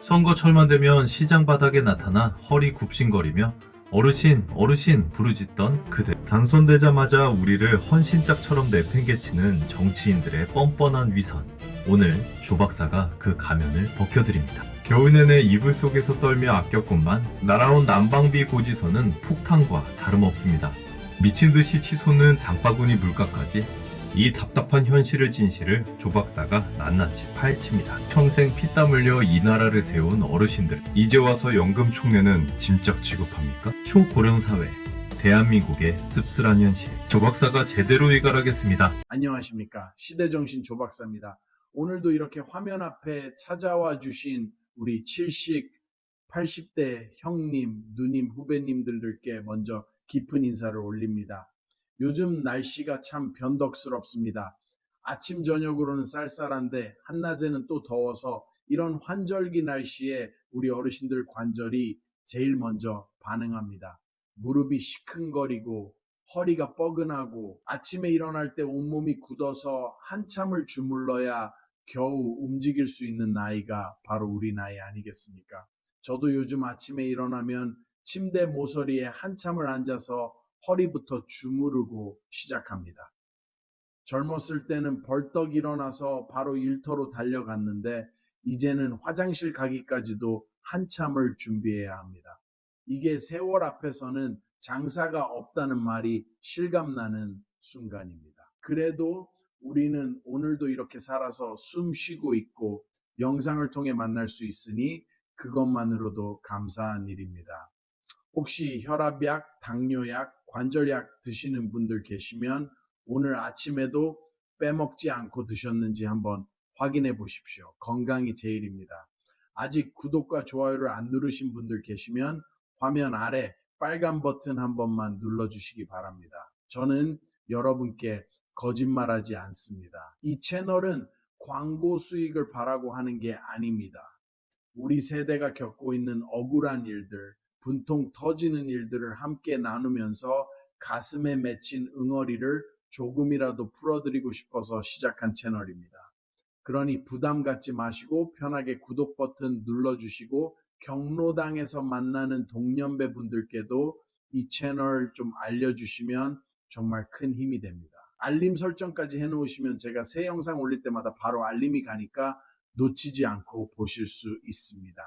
선거철만 되면 시장 바닥에 나타나 허리 굽신거리며 어르신, 어르신 부르짖던 그들. 당선되자마자 우리를 헌신짝처럼 내팽개치는 정치인들의 뻔뻔한 위선. 오늘 조 박사가 그 가면을 벗겨드립니다. 겨울 내내 이불 속에서 떨며 아꼈건만 날아온 난방비 고지서는 폭탄과 다름없습니다. 미친 듯이 치솟는 장바구니 물가까지 이 답답한 현실을 진실을 조 박사가 낱낱이 파헤칩니다. 평생 피땀 흘려 이 나라를 세운 어르신들, 이제 와서 연금 총리는 짐짝 취급합니까? 초고령 사회, 대한민국의 씁쓸한 현실. 조 박사가 제대로 일갈하겠습니다. 안녕하십니까. 시대정신 조 박사입니다. 오늘도 이렇게 화면 앞에 찾아와 주신 우리 70, 80대 형님, 누님, 후배님들께 먼저 깊은 인사를 올립니다. 요즘 날씨가 참 변덕스럽습니다. 아침 저녁으로는 쌀쌀한데 한낮에는 또 더워서 이런 환절기 날씨에 우리 어르신들 관절이 제일 먼저 반응합니다. 무릎이 시큰거리고 허리가 뻐근하고 아침에 일어날 때 온몸이 굳어서 한참을 주물러야 겨우 움직일 수 있는 나이가 바로 우리 나이 아니겠습니까? 저도 요즘 아침에 일어나면 침대 모서리에 한참을 앉아서 허리부터 주무르고 시작합니다. 젊었을 때는 벌떡 일어나서 바로 일터로 달려갔는데 이제는 화장실 가기까지도 한참을 준비해야 합니다. 이게 세월 앞에서는 장사가 없다는 말이 실감나는 순간입니다. 그래도 우리는 오늘도 이렇게 살아서 숨 쉬고 있고 영상을 통해 만날 수 있으니 그것만으로도 감사한 일입니다. 혹시 혈압약, 당뇨약, 관절약 드시는 분들 계시면 오늘 아침에도 빼먹지 않고 드셨는지 한번 확인해 보십시오. 건강이 제일입니다. 아직 구독과 좋아요를 안 누르신 분들 계시면 화면 아래 빨간 버튼 한 번만 눌러주시기 바랍니다. 저는 여러분께 거짓말하지 않습니다. 이 채널은 광고 수익을 바라고 하는 게 아닙니다. 우리 세대가 겪고 있는 억울한 일들, 분통 터지는 일들을 함께 나누면서 가슴에 맺힌 응어리를 조금이라도 풀어드리고 싶어서 시작한 채널입니다. 그러니 부담 갖지 마시고 편하게 구독 버튼 눌러주시고 경로당에서 만나는 동년배 분들께도 이 채널 좀 알려주시면 정말 큰 힘이 됩니다. 알림 설정까지 해놓으시면 제가 새 영상 올릴 때마다 바로 알림이 가니까 놓치지 않고 보실 수 있습니다.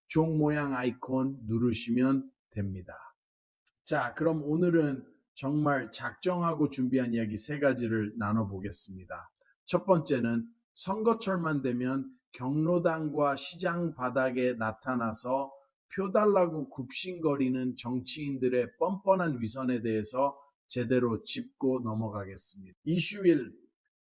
종 모양 아이콘 누르시면 됩니다. 자, 그럼 오늘은 정말 작정하고 준비한 이야기 세 가지를 나눠보겠습니다. 첫 번째는 선거철만 되면 경로당과 시장 바닥에 나타나서 표 달라고 굽신거리는 정치인들의 뻔뻔한 위선에 대해서 제대로 짚고 넘어가겠습니다. 이슈 1.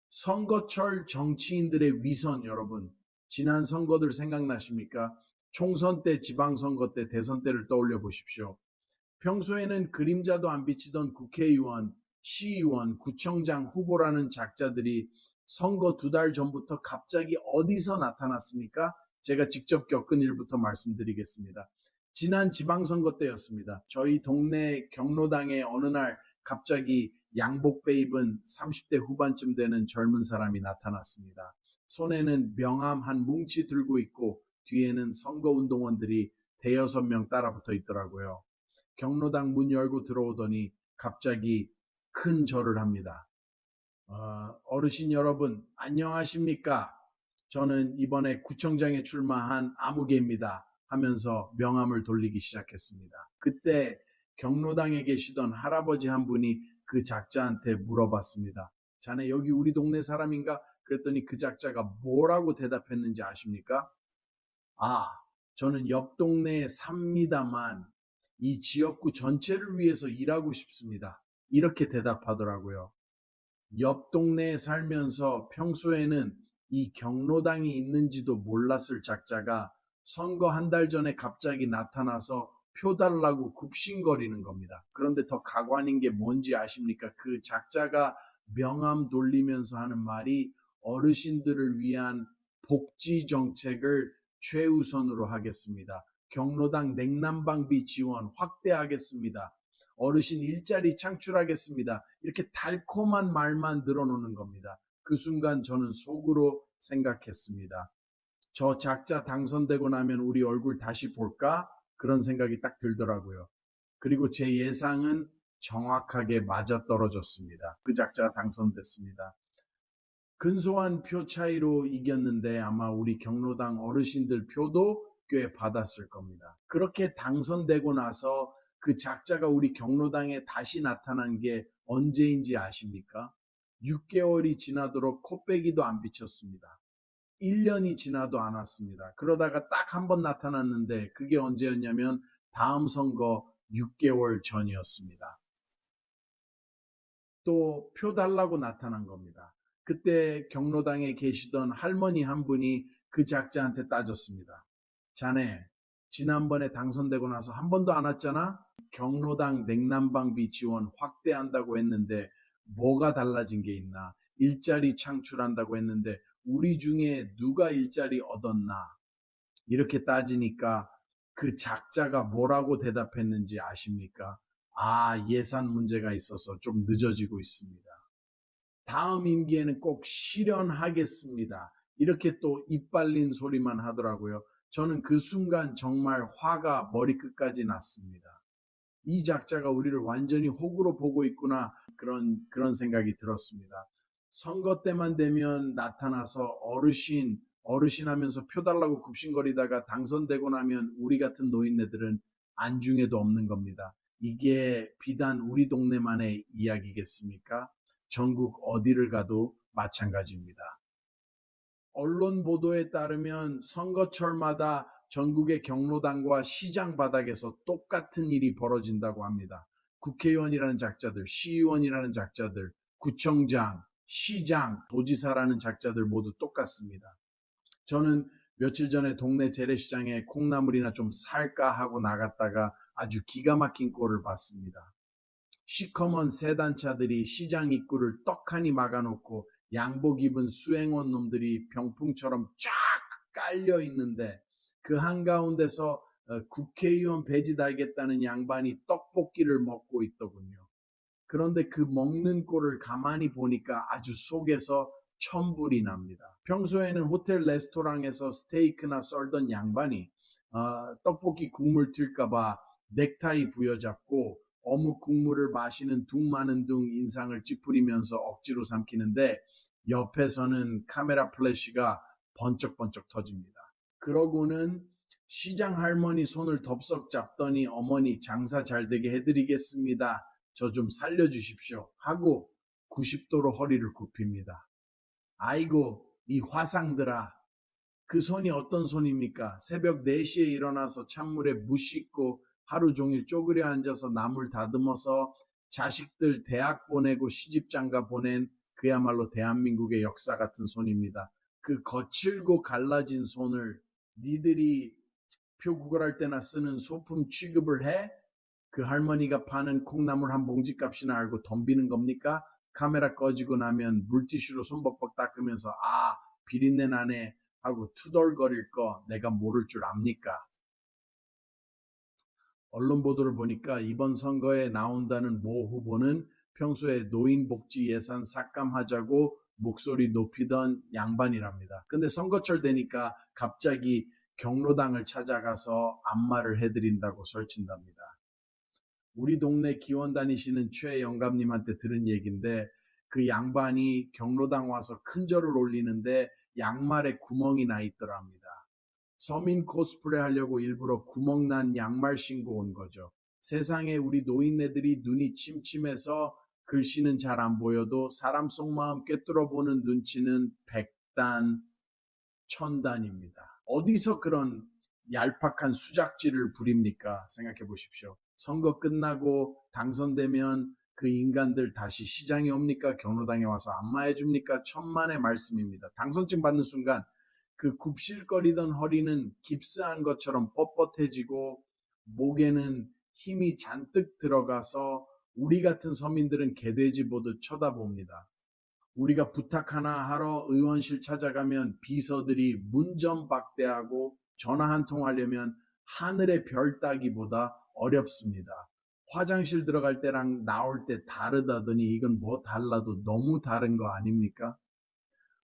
선거철 정치인들의 위선. 여러분, 지난 선거들 생각나십니까? 총선 때, 지방선거 때, 대선 때를 떠올려 보십시오. 평소에는 그림자도 안 비치던 국회의원, 시의원, 구청장 후보라는 작자들이 선거 2달 전부터 갑자기 어디서 나타났습니까? 제가 직접 겪은 일부터 말씀드리겠습니다. 지난 지방선거 때였습니다. 저희 동네 경로당에 어느 날 갑자기 양복배 입은 30대 후반쯤 되는 젊은 사람이 나타났습니다. 손에는 명함 한 뭉치 들고 있고 뒤에는 선거운동원들이 대여섯 명 따라붙어 있더라고요. 경로당 문 열고 들어오더니 갑자기 큰 절을 합니다. 어르신 여러분 안녕하십니까? 저는 이번에 구청장에 출마한 아무개입니다 하면서 명함을 돌리기 시작했습니다. 그때 경로당에 계시던 할아버지 한 분이 그 작자한테 물어봤습니다. 자네 여기 우리 동네 사람인가? 그랬더니 그 작자가 뭐라고 대답했는지 아십니까? 아, 저는 옆 동네에 삽니다만 이 지역구 전체를 위해서 일하고 싶습니다. 이렇게 대답하더라고요. 옆 동네에 살면서 평소에는 이 경로당이 있는지도 몰랐을 작자가 선거 한 달 전에 갑자기 나타나서 표 달라고 굽신거리는 겁니다. 그런데 더 가관인 게 뭔지 아십니까? 그 작자가 명함 돌리면서 하는 말이 어르신들을 위한 복지 정책을 최우선으로 하겠습니다. 경로당 냉난방비 지원 확대하겠습니다. 어르신 일자리 창출하겠습니다. 이렇게 달콤한 말만 늘어놓는 겁니다. 그 순간 저는 속으로 생각했습니다. 저 작자 당선되고 나면 우리 얼굴 다시 볼까? 그런 생각이 딱 들더라고요. 그리고 제 예상은 정확하게 맞아떨어졌습니다. 그 작자가 당선됐습니다. 근소한 표 차이로 이겼는데 아마 우리 경로당 어르신들 표도 꽤 받았을 겁니다. 그렇게 당선되고 나서 그 작자가 우리 경로당에 다시 나타난 게 언제인지 아십니까? 6개월이 지나도록 코빼기도 안 비쳤습니다. 1년이 지나도 않았습니다. 그러다가 딱 한 번 나타났는데 그게 언제였냐면 다음 선거 6개월 전이었습니다. 또 표 달라고 나타난 겁니다. 그때 경로당에 계시던 할머니 한 분이 그 작자한테 따졌습니다. 자네, 지난번에 당선되고 나서 한 번도 안 왔잖아? 경로당 냉난방비 지원 확대한다고 했는데 뭐가 달라진 게 있나? 일자리 창출한다고 했는데 우리 중에 누가 일자리 얻었나? 이렇게 따지니까 그 작자가 뭐라고 대답했는지 아십니까? 아, 예산 문제가 있어서 좀 늦어지고 있습니다. 다음 임기에는 꼭 실현하겠습니다. 이렇게 또 이빨린 소리만 하더라고요. 저는 그 순간 정말 화가 머리끝까지 났습니다. 이 작자가 우리를 완전히 호구로 보고 있구나. 그런 생각이 들었습니다. 선거 때만 되면 나타나서 어르신 하면서 표 달라고 굽신거리다가 당선되고 나면 우리 같은 노인네들은 안중에도 없는 겁니다. 이게 비단 우리 동네만의 이야기겠습니까? 전국 어디를 가도 마찬가지입니다. 언론 보도에 따르면 선거철마다 전국의 경로당과 시장 바닥에서 똑같은 일이 벌어진다고 합니다. 국회의원이라는 작자들, 시의원이라는 작자들, 구청장, 시장, 도지사라는 작자들 모두 똑같습니다. 저는 며칠 전에 동네 재래시장에 콩나물이나 좀 살까 하고 나갔다가 아주 기가 막힌 꼴을 봤습니다. 시커먼 세단차들이 시장 입구를 떡하니 막아놓고 양복 입은 수행원 놈들이 병풍처럼 쫙 깔려 있는데 그 한가운데서 국회의원 배지 달겠다는 양반이 떡볶이를 먹고 있더군요. 그런데 그 먹는 꼴을 가만히 보니까 아주 속에서 천불이 납니다. 평소에는 호텔 레스토랑에서 스테이크나 썰던 양반이 떡볶이 국물 튈까봐 넥타이 부여잡고 어묵 국물을 마시는 둥 마는 둥 인상을 찌푸리면서 억지로 삼키는데 옆에서는 카메라 플래시가 번쩍번쩍 터집니다. 그러고는 시장 할머니 손을 덥석 잡더니 어머니 장사 잘 되게 해드리겠습니다. 저 좀 살려주십시오. 하고 90도로 허리를 굽힙니다. 아이고, 이 화상들아. 그 손이 어떤 손입니까? 새벽 4시에 일어나서 찬물에 무 씻고 하루 종일 쪼그려 앉아서 나물 다듬어서 자식들 대학 보내고 시집장가 보낸 그야말로 대한민국의 역사 같은 손입니다. 그 거칠고 갈라진 손을 니들이 표 구걸할 때나 쓰는 소품 취급을 해? 그 할머니가 파는 콩나물 한 봉지 값이나 알고 덤비는 겁니까? 카메라 꺼지고 나면 물티슈로 손 벅벅 닦으면서 아 비린내 나네 하고 투덜거릴 거 내가 모를 줄 압니까? 언론 보도를 보니까 이번 선거에 나온다는 모 후보는 평소에 노인복지 예산 삭감하자고 목소리 높이던 양반이랍니다. 근데 선거철 되니까 갑자기 경로당을 찾아가서 안마를 해드린다고 설친답니다. 우리 동네 기원 다니시는 최 영감님한테 들은 얘기인데 그 양반이 경로당 와서 큰절을 올리는데 양말에 구멍이 나 있더랍니다. 서민 코스프레 하려고 일부러 구멍난 양말 신고 온 거죠. 세상에 우리 노인네들이 눈이 침침해서 글씨는 잘 안 보여도 사람 속마음 꿰뚫어 보는 눈치는 백단, 천단입니다. 어디서 그런 얄팍한 수작질을 부립니까? 생각해 보십시오. 선거 끝나고 당선되면 그 인간들 다시 시장에 옵니까? 경로당에 와서 안마해 줍니까? 천만의 말씀입니다. 당선증 받는 순간 그 굽실거리던 허리는 깁스한 것처럼 뻣뻣해지고 목에는 힘이 잔뜩 들어가서 우리 같은 서민들은 개돼지 보듯 쳐다봅니다. 우리가 부탁 하나 하러 의원실 찾아가면 비서들이 문전박대하고 전화 한 통 하려면 하늘의 별 따기보다 어렵습니다. 화장실 들어갈 때랑 나올 때 다르다더니 이건 뭐 달라도 너무 다른 거 아닙니까?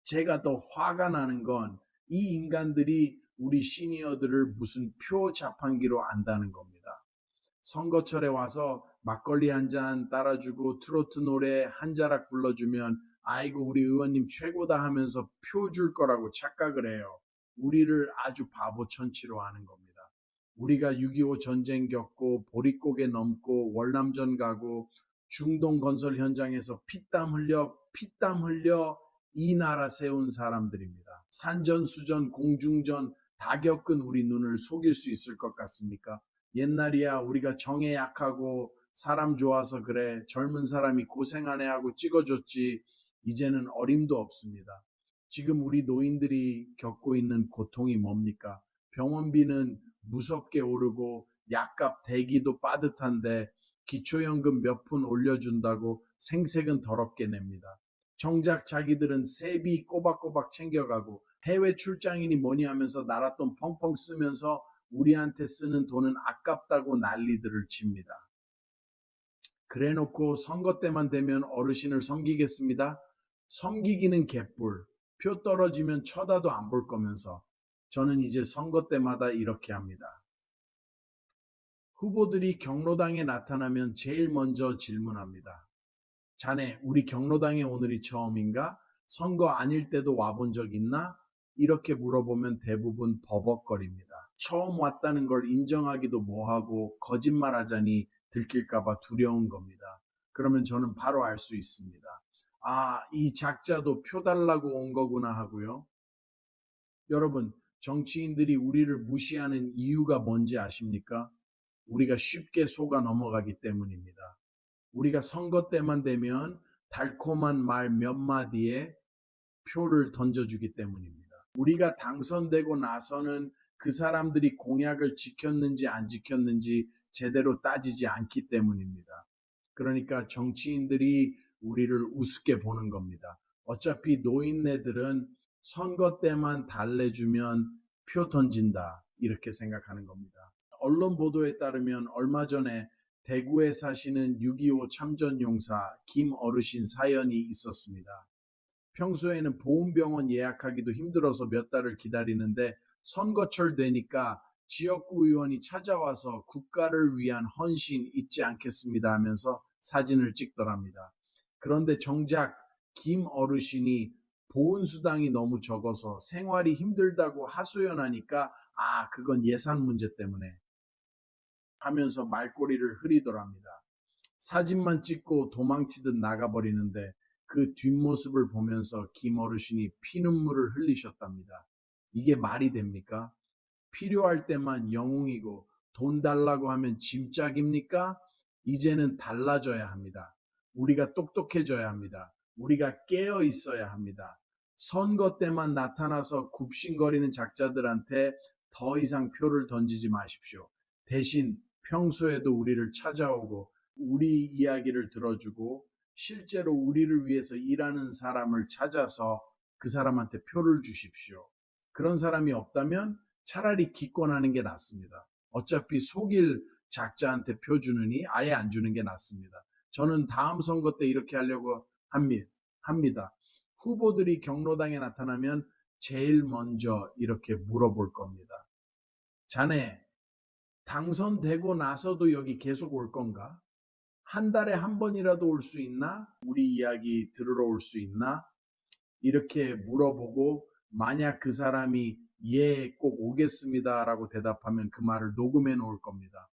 제가 더 화가 나는 건 이 인간들이 우리 시니어들을 무슨 표 자판기로 안다는 겁니다. 선거철에 와서 막걸리 한 잔 따라주고 트로트 노래 한 자락 불러주면 아이고 우리 의원님 최고다 하면서 표 줄 거라고 착각을 해요. 우리를 아주 바보 천치로 하는 겁니다. 우리가 6.25 전쟁 겪고 보릿고개 넘고 월남전 가고 중동 건설 현장에서 피땀 흘려 이 나라 세운 사람들입니다. 산전수전 공중전 다 겪은 우리 눈을 속일 수 있을 것 같습니까? 옛날이야 우리가 정에 약하고 사람 좋아서 그래 젊은 사람이 고생하네 하고 찍어줬지. 이제는 어림도 없습니다. 지금 우리 노인들이 겪고 있는 고통이 뭡니까? 병원비는 무섭게 오르고 약값 대기도 빠듯한데 기초연금 몇 푼 올려준다고 생색은 더럽게 냅니다. 정작 자기들은 세비 꼬박꼬박 챙겨가고 해외 출장이니 뭐니 하면서 나라돈 펑펑 쓰면서 우리한테 쓰는 돈은 아깝다고 난리들을 칩니다. 그래놓고 선거 때만 되면 어르신을 섬기겠습니다. 섬기기는 개뿔. 표 떨어지면 쳐다도 안 볼 거면서 저는 이제 선거 때마다 이렇게 합니다. 후보들이 경로당에 나타나면 제일 먼저 질문합니다. 자네, 우리 경로당에 오늘이 처음인가? 선거 아닐 때도 와본 적 있나? 이렇게 물어보면 대부분 버벅거립니다. 처음 왔다는 걸 인정하기도 뭐하고 거짓말하자니 들킬까봐 두려운 겁니다. 그러면 저는 바로 알 수 있습니다. 아, 이 작자도 표 달라고 온 거구나 하고요. 여러분, 정치인들이 우리를 무시하는 이유가 뭔지 아십니까? 우리가 쉽게 속아 넘어가기 때문입니다. 우리가 선거 때만 되면 달콤한 말 몇 마디에 표를 던져주기 때문입니다. 우리가 당선되고 나서는 그 사람들이 공약을 지켰는지 안 지켰는지 제대로 따지지 않기 때문입니다. 그러니까 정치인들이 우리를 우습게 보는 겁니다. 어차피 노인네들은 선거 때만 달래주면 표 던진다 이렇게 생각하는 겁니다. 언론 보도에 따르면 얼마 전에 대구에 사시는 6.25 참전용사 김 어르신 사연이 있었습니다. 평소에는 보훈병원 예약하기도 힘들어서 몇 달을 기다리는데 선거철 되니까 지역구 의원이 찾아와서 국가를 위한 헌신 잊지 않겠습니다 하면서 사진을 찍더랍니다. 그런데 정작 김 어르신이 보훈수당이 너무 적어서 생활이 힘들다고 하소연하니까 그건 예산 문제 때문에 하면서 말꼬리를 흐리더랍니다. 사진만 찍고 도망치듯 나가버리는데 그 뒷모습을 보면서 김 어르신이 피눈물을 흘리셨답니다. 이게 말이 됩니까? 필요할 때만 영웅이고 돈 달라고 하면 짐짝입니까? 이제는 달라져야 합니다. 우리가 똑똑해져야 합니다. 우리가 깨어 있어야 합니다. 선거 때만 나타나서 굽신거리는 작자들한테 더 이상 표를 던지지 마십시오. 대신 평소에도 우리를 찾아오고 우리 이야기를 들어주고 실제로 우리를 위해서 일하는 사람을 찾아서 그 사람한테 표를 주십시오. 그런 사람이 없다면 차라리 기권하는 게 낫습니다. 어차피 속일 작자한테 표 주느니 아예 안 주는 게 낫습니다. 저는 다음 선거 때 이렇게 하려고 합니다. 후보들이 경로당에 나타나면 제일 먼저 이렇게 물어볼 겁니다. 자네, 당선되고 나서도 여기 계속 올 건가? 한 달에 한 번이라도 올 수 있나? 우리 이야기 들으러 올 수 있나? 이렇게 물어보고 만약 그 사람이 예, 꼭 오겠습니다라고 대답하면 그 말을 녹음해 놓을 겁니다.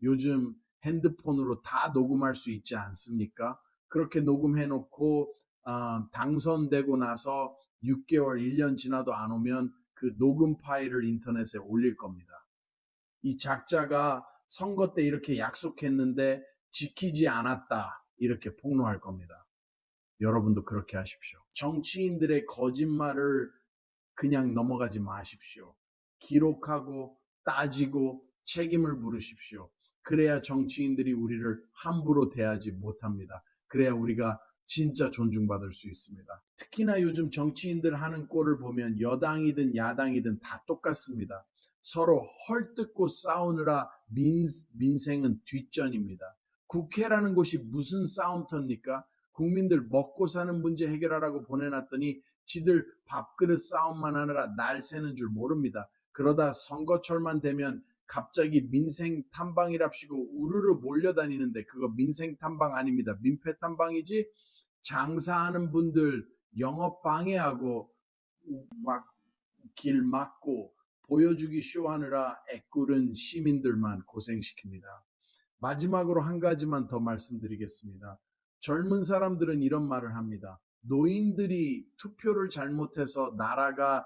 요즘 핸드폰으로 다 녹음할 수 있지 않습니까? 그렇게 녹음해 놓고 당선되고 나서 6개월, 1년 지나도 안 오면 그 녹음 파일을 인터넷에 올릴 겁니다. 이 작자가 선거 때 이렇게 약속했는데 지키지 않았다. 이렇게 폭로할 겁니다. 여러분도 그렇게 하십시오. 정치인들의 거짓말을 그냥 넘어가지 마십시오. 기록하고 따지고 책임을 물으십시오. 그래야 정치인들이 우리를 함부로 대하지 못합니다. 그래야 우리가 진짜 존중받을 수 있습니다. 특히나 요즘 정치인들 하는 꼴을 보면 여당이든 야당이든 다 똑같습니다. 서로 헐뜯고 싸우느라 민생은 뒷전입니다. 국회라는 곳이 무슨 싸움터입니까? 국민들 먹고 사는 문제 해결하라고 보내놨더니 지들 밥그릇 싸움만 하느라 날 새는 줄 모릅니다. 그러다 선거철만 되면 갑자기 민생 탐방이랍시고 우르르 몰려다니는데 그거 민생 탐방 아닙니다. 민폐 탐방이지. 장사하는 분들 영업 방해하고 막 길 막고 보여주기 쇼하느라 애꾸른 시민들만 고생시킵니다. 마지막으로 한 가지만 더 말씀드리겠습니다. 젊은 사람들은 이런 말을 합니다. 노인들이 투표를 잘못해서 나라가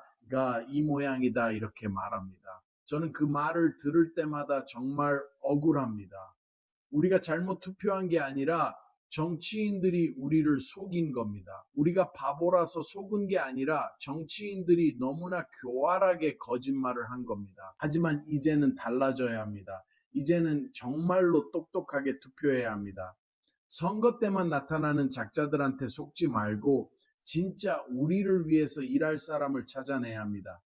이 모양이다 이렇게 말합니다. 저는 그 말을 들을 때마다 정말 억울합니다. 우리가 잘못 투표한 게 아니라 정치인들이 우리를 속인 겁니다. 우리가 바보라서 속은 게 아니라 정치인들이 너무나 교활하게 거짓말을 한 겁니다. 하지만 이제는 달라져야 합니다. 이제는 정말로 똑똑하게 투표해야 합니다. 선거 때만 나타나는 작자들한테 속지 말고 진짜 우리를 위해서 일할 사람을 찾아내야 합니다.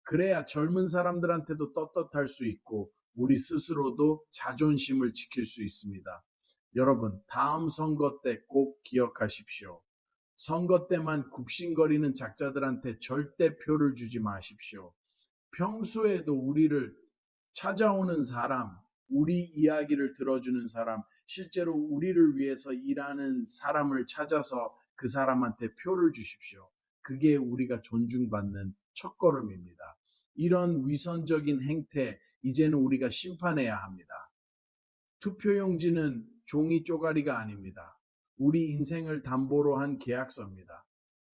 그래야 젊은 사람들한테도 떳떳할 수 있고 우리 스스로도 자존심을 지킬 수 있습니다. 여러분, 다음 선거 때 꼭 기억하십시오. 선거 때만 굽신거리는 작자들한테 절대 표를 주지 마십시오. 평소에도 우리를 찾아오는 사람, 우리 이야기를 들어주는 사람, 실제로 우리를 위해서 일하는 사람을 찾아서 그 사람한테 표를 주십시오. 그게 우리가 존중받는 첫걸음입니다. 이런 위선적인 행태, 이제는 우리가 심판해야 합니다. 투표용지는 종이 쪼가리가 아닙니다. 우리 인생을 담보로 한 계약서입니다.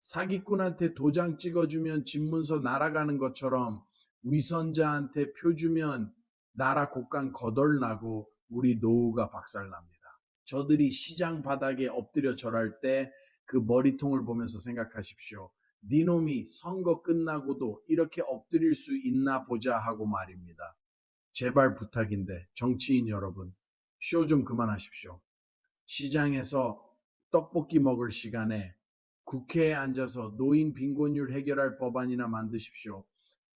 사기꾼한테 도장 찍어주면 집문서 날아가는 것처럼 위선자한테 표 주면 나라 곳간 거덜나고 우리 노후가 박살납니다. 저들이 시장 바닥에 엎드려 절할 때 그 머리통을 보면서 생각하십시오. 니놈이 선거 끝나고도 이렇게 엎드릴 수 있나 보자 하고 말입니다. 제발 부탁인데 정치인 여러분, 쇼 좀 그만하십시오. 시장에서 떡볶이 먹을 시간에 국회에 앉아서 노인 빈곤율 해결할 법안이나 만드십시오.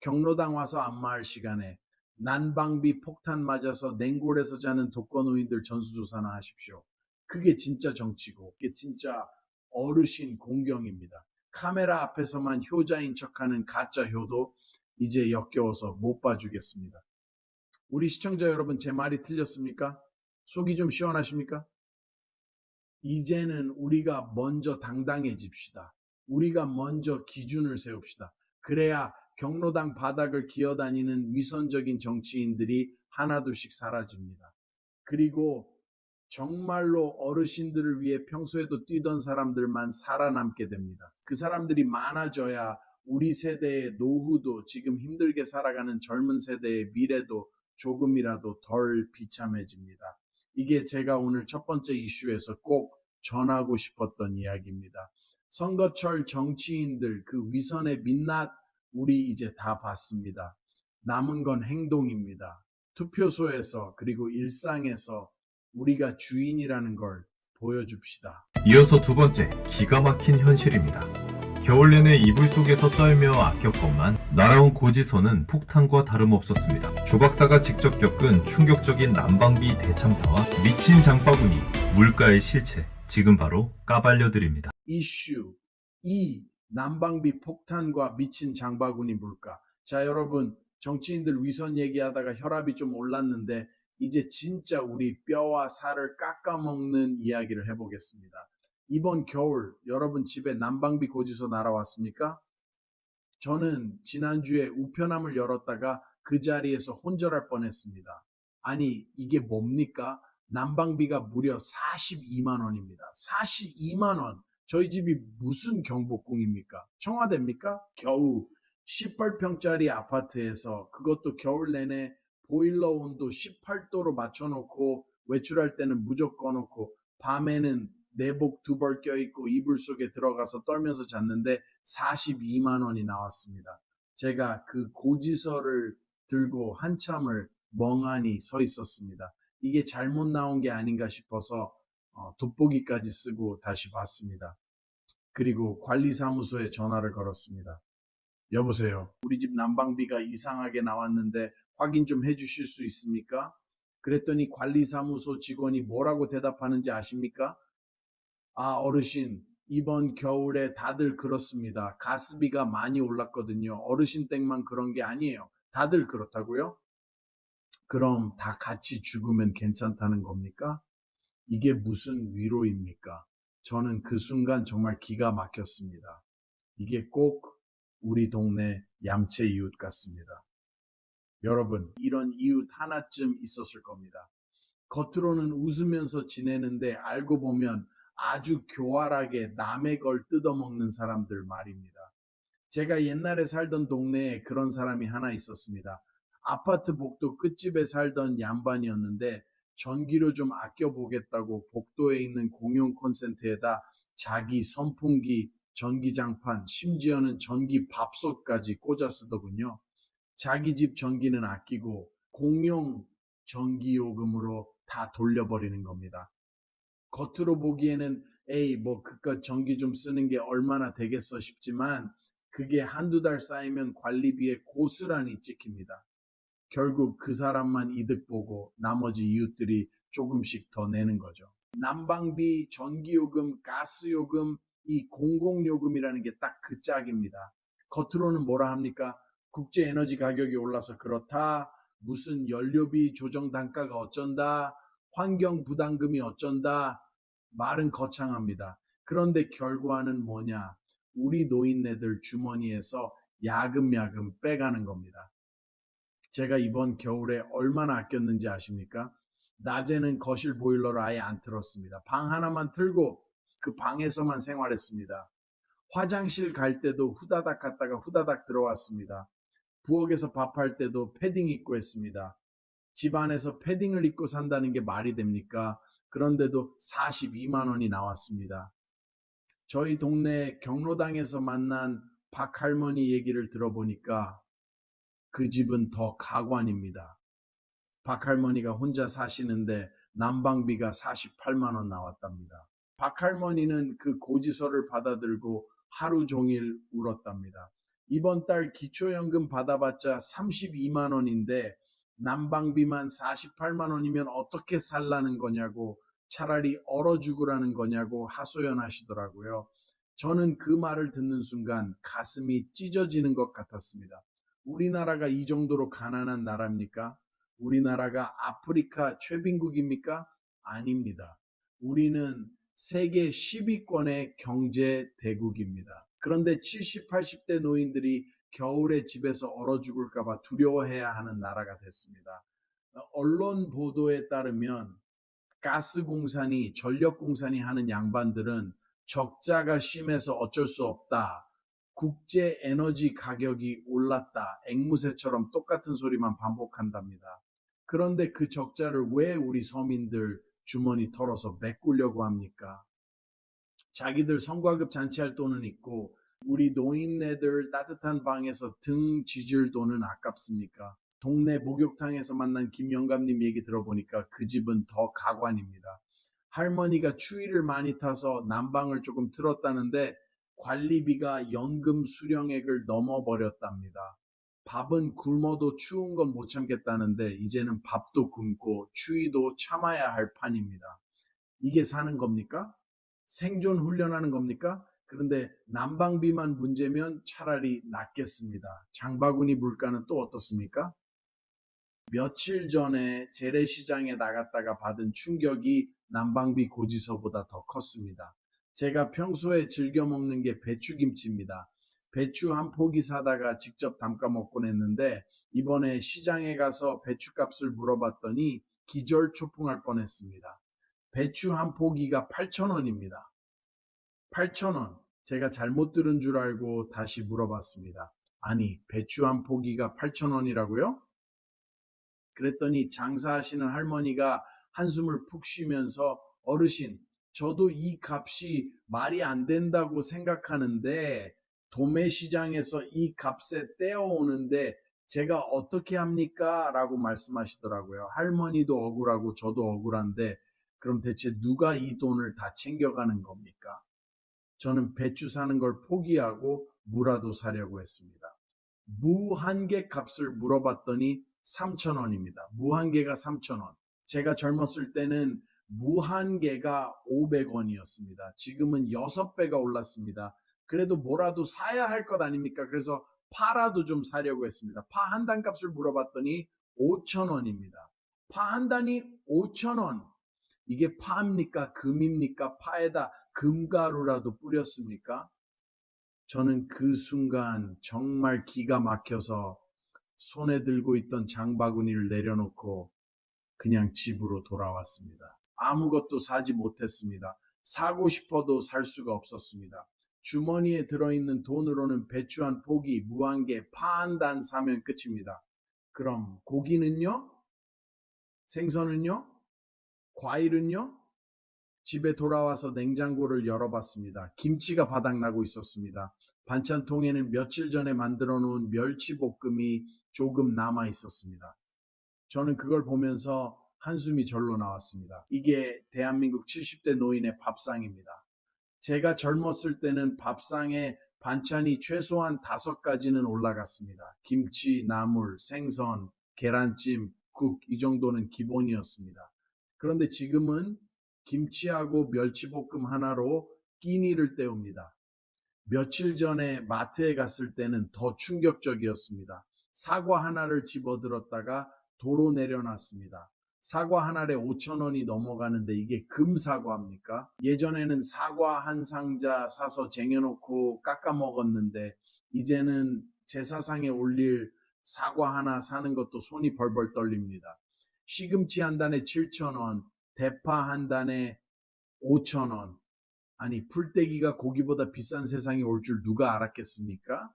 경로당 와서 안마할 시간에 난방비 폭탄 맞아서 냉골에서 자는 독거노인들 전수조사나 하십시오. 그게 진짜 정치고 그게 진짜 어르신 공경입니다. 카메라 앞에서만 효자인 척하는 가짜 효도 이제 역겨워서 못 봐주겠습니다. 우리 시청자 여러분, 제 말이 틀렸습니까? 속이 좀 시원하십니까? 이제는 우리가 먼저 당당해집시다. 우리가 먼저 기준을 세웁시다. 그래야 경로당 바닥을 기어다니는 위선적인 정치인들이 하나둘씩 사라집니다. 그리고 정말로 어르신들을 위해 평소에도 뛰던 사람들만 살아남게 됩니다. 그 사람들이 많아져야 우리 세대의 노후도 지금 힘들게 살아가는 젊은 세대의 미래도 조금이라도 덜 비참해집니다. 이게 제가 오늘 첫 번째 이슈에서 꼭 전하고 싶었던 이야기입니다. 선거철 정치인들 그 위선의 민낯 우리 이제 다 봤습니다. 남은 건 행동입니다. 투표소에서 그리고 일상에서 우리가 주인이라는 걸 보여줍시다. 이어서 두 번째, 기가 막힌 현실입니다. 겨울 내내 이불 속에서 떨며 아꼈건만 날아온 고지서는 폭탄과 다름없었습니다. 조 박사가 직접 겪은 충격적인 난방비 대참사와 미친 장바구니, 물가의 실체, 지금 바로 까발려드립니다. 이슈 2. 난방비 폭탄과 미친 장바구니 물가. 자, 여러분, 정치인들 위선 얘기하다가 혈압이 좀 올랐는데 이제 진짜 우리 뼈와 살을 깎아먹는 이야기를 해보겠습니다. 이번 겨울 여러분 집에 난방비 고지서 날아왔습니까? 저는 지난주에 우편함을 열었다가 그 자리에서 혼절할 뻔했습니다. 아니, 이게 뭡니까? 난방비가 무려 42만 원입니다. 42만 원. 저희 집이 무슨 경복궁입니까? 청와대입니까? 겨우 18평짜리 아파트에서 그것도 겨울 내내 보일러 온도 18도로 맞춰놓고 외출할 때는 무조건 꺼놓고 밤에는 내복 두 벌 껴입고 이불 속에 들어가서 떨면서 잤는데 42만 원이 나왔습니다. 제가 그 고지서를 들고 한참을 멍하니 서 있었습니다. 이게 잘못 나온 게 아닌가 싶어서 돋보기까지 쓰고 다시 봤습니다. 그리고 관리사무소에 전화를 걸었습니다. 여보세요. 우리 집 난방비가 이상하게 나왔는데 확인 좀 해주실 수 있습니까? 그랬더니 관리사무소 직원이 뭐라고 대답하는지 아십니까? 아, 어르신, 이번 겨울에 다들 그렇습니다. 가스비가 많이 올랐거든요. 어르신 댁만 그런 게 아니에요. 다들 그렇다고요? 그럼 다 같이 죽으면 괜찮다는 겁니까? 이게 무슨 위로입니까? 저는 그 순간 정말 기가 막혔습니다. 이게 꼭 우리 동네 얌체 이웃 같습니다. 여러분, 이런 이웃 하나쯤 있었을 겁니다. 겉으로는 웃으면서 지내는데 알고 보면 아주 교활하게 남의 걸 뜯어먹는 사람들 말입니다. 제가 옛날에 살던 동네에 그런 사람이 하나 있었습니다. 아파트 복도 끝집에 살던 양반이었는데 전기료 좀 아껴보겠다고 복도에 있는 공용 콘센트에다 자기 선풍기, 전기장판, 심지어는 전기 밥솥까지 꽂아 쓰더군요. 자기 집 전기는 아끼고 공용 전기요금으로 다 돌려버리는 겁니다. 겉으로 보기에는 에이 뭐 그깟 전기 좀 쓰는 게 얼마나 되겠어 싶지만 그게 한두 달 쌓이면 관리비에 고스란히 찍힙니다. 결국 그 사람만 이득 보고 나머지 이웃들이 조금씩 더 내는 거죠. 난방비, 전기요금, 가스요금, 이 공공요금이라는 게 딱 그 짝입니다. 겉으로는 뭐라 합니까? 국제에너지 가격이 올라서 그렇다. 무슨 연료비 조정 단가가 어쩐다. 환경부담금이 어쩐다. 말은 거창합니다. 그런데 결과는 뭐냐? 우리 노인네들 주머니에서 야금야금 빼가는 겁니다. 제가 이번 겨울에 얼마나 아꼈는지 아십니까? 낮에는 거실 보일러를 아예 안 틀었습니다. 방 하나만 틀고 그 방에서만 생활했습니다. 화장실 갈 때도 후다닥 갔다가 후다닥 들어왔습니다. 부엌에서 밥할 때도 패딩 입고 했습니다. 집안에서 패딩을 입고 산다는 게 말이 됩니까? 그런데도 42만 원이 나왔습니다. 저희 동네 경로당에서 만난 박 할머니 얘기를 들어보니까 그 집은 더 가관입니다. 박 할머니가 혼자 사시는데 난방비가 48만 원 나왔답니다. 박 할머니는 그 고지서를 받아들고 하루 종일 울었답니다. 이번 달 기초연금 받아봤자 32만 원인데 난방비만 48만 원이면 어떻게 살라는 거냐고 차라리 얼어 죽으라는 거냐고 하소연하시더라고요. 저는 그 말을 듣는 순간 가슴이 찢어지는 것 같았습니다. 우리나라가 이 정도로 가난한 나라입니까? 우리나라가 아프리카 최빈국입니까? 아닙니다. 우리는 세계 10위권의 경제 대국입니다. 그런데 70, 80대 노인들이 겨울에 집에서 얼어 죽을까봐 두려워해야 하는 나라가 됐습니다. 언론 보도에 따르면 가스공사니 전력공사니 하는 양반들은 적자가 심해서 어쩔 수 없다. 국제 에너지 가격이 올랐다. 앵무새처럼 똑같은 소리만 반복한답니다. 그런데 그 적자를 왜 우리 서민들 주머니 털어서 메꾸려고 합니까? 자기들 성과급 잔치할 돈은 있고 우리 노인네들 따뜻한 방에서 등 지질 돈은 아깝습니까? 동네 목욕탕에서 만난 김영감님 얘기 들어보니까 그 집은 더 가관입니다. 할머니가 추위를 많이 타서 난방을 조금 틀었다는데 관리비가 연금 수령액을 넘어버렸답니다. 밥은 굶어도 추운 건 못 참겠다는데 이제는 밥도 굶고 추위도 참아야 할 판입니다. 이게 사는 겁니까? 생존 훈련하는 겁니까? 그런데 난방비만 문제면 차라리 낫겠습니다. 장바구니 물가는 또 어떻습니까? 며칠 전에 재래시장에 나갔다가 받은 충격이 난방비 고지서보다 더 컸습니다. 제가 평소에 즐겨 먹는 게 배추김치입니다. 배추 한 포기 사다가 직접 담가 먹곤 했는데 이번에 시장에 가서 배추값을 물어봤더니 기절초풍할 뻔했습니다. 배추 한 포기가 8,000원입니다. 8,000원. 제가 잘못 들은 줄 알고 다시 물어봤습니다. 아니, 배추 한 포기가 8,000원이라고요? 그랬더니 장사하시는 할머니가 한숨을 푹 쉬면서 어르신, 저도 이 값이 말이 안 된다고 생각하는데 도매시장에서 이 값에 떼어오는데 제가 어떻게 합니까? 라고 말씀하시더라고요. 할머니도 억울하고 저도 억울한데 그럼 대체 누가 이 돈을 다 챙겨가는 겁니까? 저는 배추 사는 걸 포기하고 무라도 사려고 했습니다. 무 한 개 값을 물어봤더니 3,000원입니다. 무 한 개가 3,000원. 제가 젊었을 때는 무한개가 500원이었습니다. 지금은 6배가 올랐습니다. 그래도 뭐라도 사야 할 것 아닙니까? 그래서 파라도 좀 사려고 했습니다. 파 한 단 값을 물어봤더니 5,000원입니다. 파 한 단이 5,000원. 이게 파입니까? 금입니까? 파에다 금가루라도 뿌렸습니까? 저는 그 순간 정말 기가 막혀서 손에 들고 있던 장바구니를 내려놓고 그냥 집으로 돌아왔습니다. 아무것도 사지 못했습니다. 사고 싶어도 살 수가 없었습니다. 주머니에 들어있는 돈으로는 배추 한 포기, 무한개, 파 한 단 사면 끝입니다. 그럼 고기는요? 생선은요? 과일은요? 집에 돌아와서 냉장고를 열어봤습니다. 김치가 바닥나고 있었습니다. 반찬통에는 며칠 전에 만들어 놓은 멸치볶음이 조금 남아 있었습니다. 저는 그걸 보면서 한숨이 절로 나왔습니다. 이게 대한민국 70대 노인의 밥상입니다. 제가 젊었을 때는 밥상에 반찬이 최소한 5가지는 올라갔습니다. 김치, 나물, 생선, 계란찜, 국, 이 정도는 기본이었습니다. 그런데 지금은 김치하고 멸치볶음 하나로 끼니를 때웁니다. 며칠 전에 마트에 갔을 때는 더 충격적이었습니다. 사과 하나를 집어들었다가 도로 내려놨습니다. 사과 하나에 5,000원이 넘어가는데 이게 금사과입니까? 예전에는 사과 한 상자 사서 쟁여놓고 깎아 먹었는데 이제는 제사상에 올릴 사과 하나 사는 것도 손이 벌벌 떨립니다. 시금치 한 단에 7,000원, 대파 한 단에 5,000원. 아니, 풀떼기가 고기보다 비싼 세상이 올 줄 누가 알았겠습니까?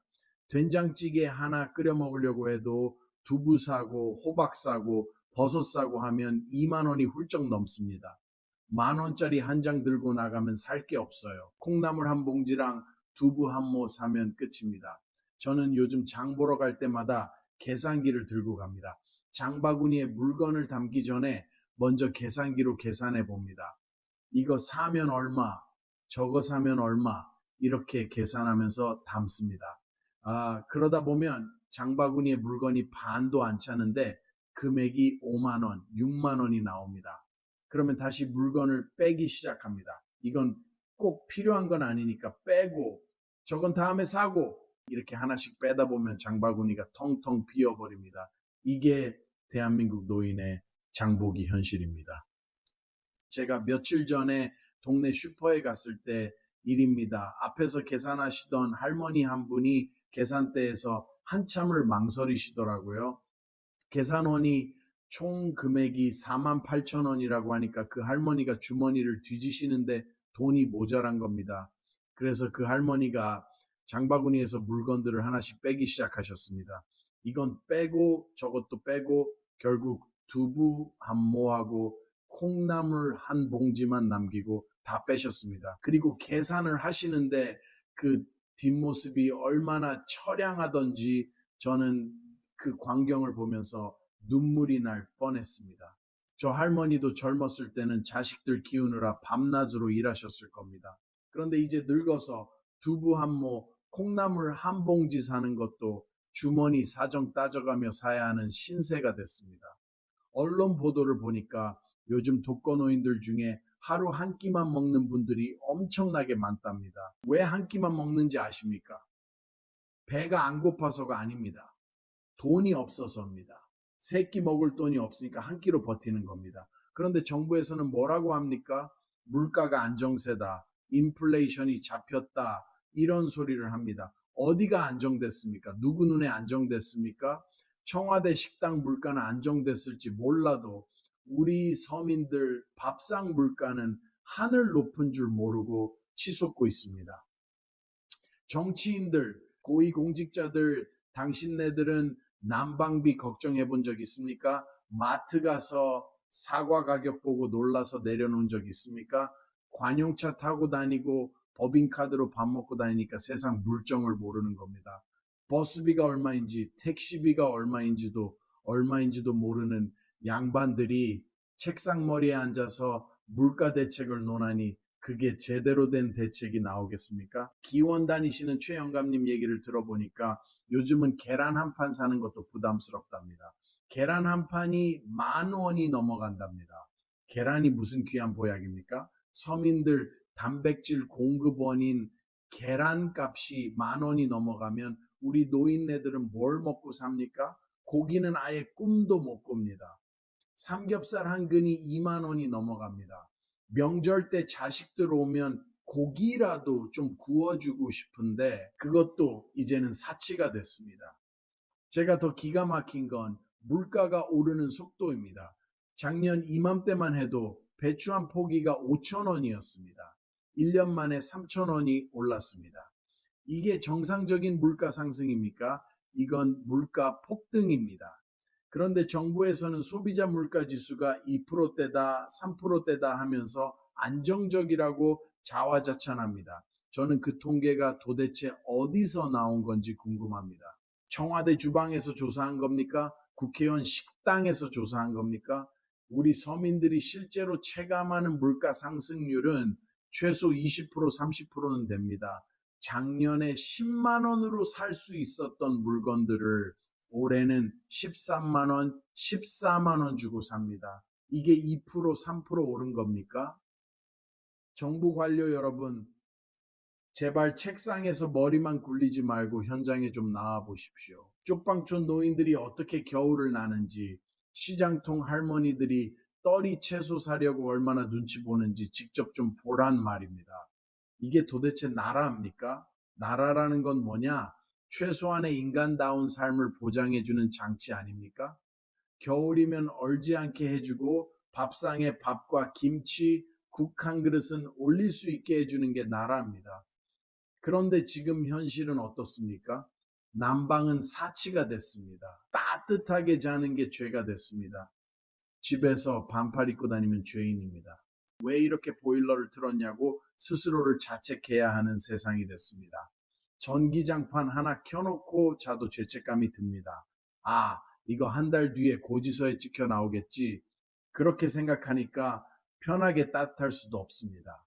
된장찌개 하나 끓여 먹으려고 해도 두부 사고 호박 사고 버섯 사고 하면 2만 원이 훌쩍 넘습니다. 10,000원짜리 한 장 들고 나가면 살 게 없어요. 콩나물 한 봉지랑 두부 한 모 사면 끝입니다. 저는 요즘 장 보러 갈 때마다 계산기를 들고 갑니다. 장바구니에 물건을 담기 전에 먼저 계산기로 계산해 봅니다. 이거 사면 얼마, 저거 사면 얼마, 이렇게 계산하면서 담습니다. 그러다 보면 장바구니에 물건이 반도 안 차는데 금액이 5만 원, 6만 원이 나옵니다. 그러면 다시 물건을 빼기 시작합니다. 이건 꼭 필요한 건 아니니까 빼고, 저건 다음에 사고, 이렇게 하나씩 빼다 보면 장바구니가 텅텅 비어버립니다. 이게 대한민국 노인의 장보기 현실입니다. 제가 며칠 전에 동네 슈퍼에 갔을 때 일입니다. 앞에서 계산하시던 할머니 한 분이 계산대에서 한참을 망설이시더라고요. 계산원이 총 금액이 48,000원이라고 하니까 그 할머니가 주머니를 뒤지시는데 돈이 모자란 겁니다. 그래서 그 할머니가 장바구니에서 물건들을 하나씩 빼기 시작하셨습니다. 이건 빼고 저것도 빼고 결국 두부 한 모하고 콩나물 한 봉지만 남기고 다 빼셨습니다. 그리고 계산을 하시는데 그 뒷모습이 얼마나 처량하던지 저는 그 광경을 보면서 눈물이 날 뻔했습니다. 저 할머니도 젊었을 때는 자식들 키우느라 밤낮으로 일하셨을 겁니다. 그런데 이제 늙어서 두부 한 모, 콩나물 한 봉지 사는 것도 주머니 사정 따져가며 사야 하는 신세가 됐습니다. 언론 보도를 보니까 요즘 독거노인들 중에 하루 한 끼만 먹는 분들이 엄청나게 많답니다. 왜 한 끼만 먹는지 아십니까? 배가 안 고파서가 아닙니다. 돈이 없어서입니다. 세 끼 먹을 돈이 없으니까 한 끼로 버티는 겁니다. 그런데 정부에서는 뭐라고 합니까? 물가가 안정세다. 인플레이션이 잡혔다. 이런 소리를 합니다. 어디가 안정됐습니까? 누구 눈에 안정됐습니까? 청와대 식당 물가는 안정됐을지 몰라도 우리 서민들 밥상 물가는 하늘 높은 줄 모르고 치솟고 있습니다. 정치인들, 고위공직자들, 당신네들은 난방비 걱정해 본 적 있습니까? 마트 가서 사과 가격 보고 놀라서 내려놓은 적 있습니까? 관용차 타고 다니고 법인카드로 밥 먹고 다니니까 세상 물정을 모르는 겁니다. 버스비가 얼마인지 택시비가 얼마인지도 모르는 양반들이 책상머리에 앉아서 물가 대책을 논하니 그게 제대로 된 대책이 나오겠습니까? 기원 다니시는 최 영감님 얘기를 들어보니까 요즘은 계란 한 판 사는 것도 부담스럽답니다. 계란 한 판이 10,000원이 넘어간답니다. 계란이 무슨 귀한 보약입니까? 서민들 단백질 공급원인 계란값이 10,000원이 넘어가면 우리 노인네들은 뭘 먹고 삽니까? 고기는 아예 꿈도 못 꿉니다. 삼겹살 한 근이 20,000원이 넘어갑니다. 명절 때 자식들 오면 고기라도 좀 구워주고 싶은데 그것도 이제는 사치가 됐습니다. 제가 더 기가 막힌 건 물가가 오르는 속도입니다. 작년 이맘때만 해도 배추 한 포기가 5,000원이었습니다. 1년 만에 3,000원이 올랐습니다. 이게 정상적인 물가 상승입니까? 이건 물가 폭등입니다. 그런데 정부에서는 소비자 물가 지수가 2%대다, 3%대다 하면서 안정적이라고 자화자찬합니다. 저는 그 통계가 도대체 어디서 나온 건지 궁금합니다. 청와대 주방에서 조사한 겁니까? 국회의원 식당에서 조사한 겁니까? 우리 서민들이 실제로 체감하는 물가 상승률은 최소 20%, 30%는 됩니다. 작년에 10만 원으로 살 수 있었던 물건들을 올해는 13만 원, 14만 원 주고 삽니다. 이게 2%, 3% 오른 겁니까? 정부 관료 여러분, 제발 책상에서 머리만 굴리지 말고 현장에 좀 나와 보십시오. 쪽방촌 노인들이 어떻게 겨울을 나는지, 시장통 할머니들이 떨이 채소 사려고 얼마나 눈치 보는지 직접 좀 보란 말입니다. 이게 도대체 나라입니까? 나라라는 건 뭐냐? 최소한의 인간다운 삶을 보장해주는 장치 아닙니까? 겨울이면 얼지 않게 해주고 밥상에 밥과 김치, 국 한 그릇은 올릴 수 있게 해주는 게 나라입니다. 그런데 지금 현실은 어떻습니까? 난방은 사치가 됐습니다. 따뜻하게 자는 게 죄가 됐습니다. 집에서 반팔 입고 다니면 죄인입니다. 왜 이렇게 보일러를 틀었냐고 스스로를 자책해야 하는 세상이 됐습니다. 전기장판 하나 켜놓고 자도 죄책감이 듭니다. 아, 이거 한 달 뒤에 고지서에 찍혀 나오겠지. 그렇게 생각하니까 편하게 따뜻할 수도 없습니다.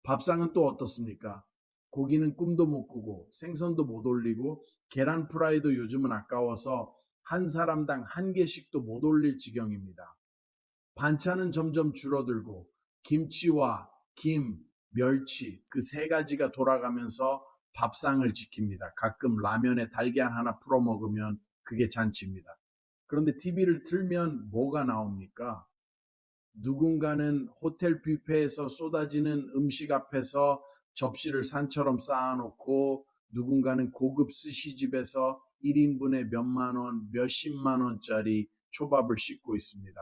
밥상은 또 어떻습니까? 고기는 꿈도 못 꾸고 생선도 못 올리고 계란 프라이도 요즘은 아까워서 한 사람당 한 개씩도 못 올릴 지경입니다. 반찬은 점점 줄어들고 김치와 김, 멸치 그 세 가지가 돌아가면서 밥상을 지킵니다. 가끔 라면에 달걀 하나 풀어 먹으면 그게 잔치입니다. 그런데 TV를 틀면 뭐가 나옵니까? 누군가는 호텔 뷔페에서 쏟아지는 음식 앞에서 접시를 산처럼 쌓아놓고 누군가는 고급 스시집에서 1인분에 몇만 원, 몇십만 원짜리 초밥을 씹고 있습니다.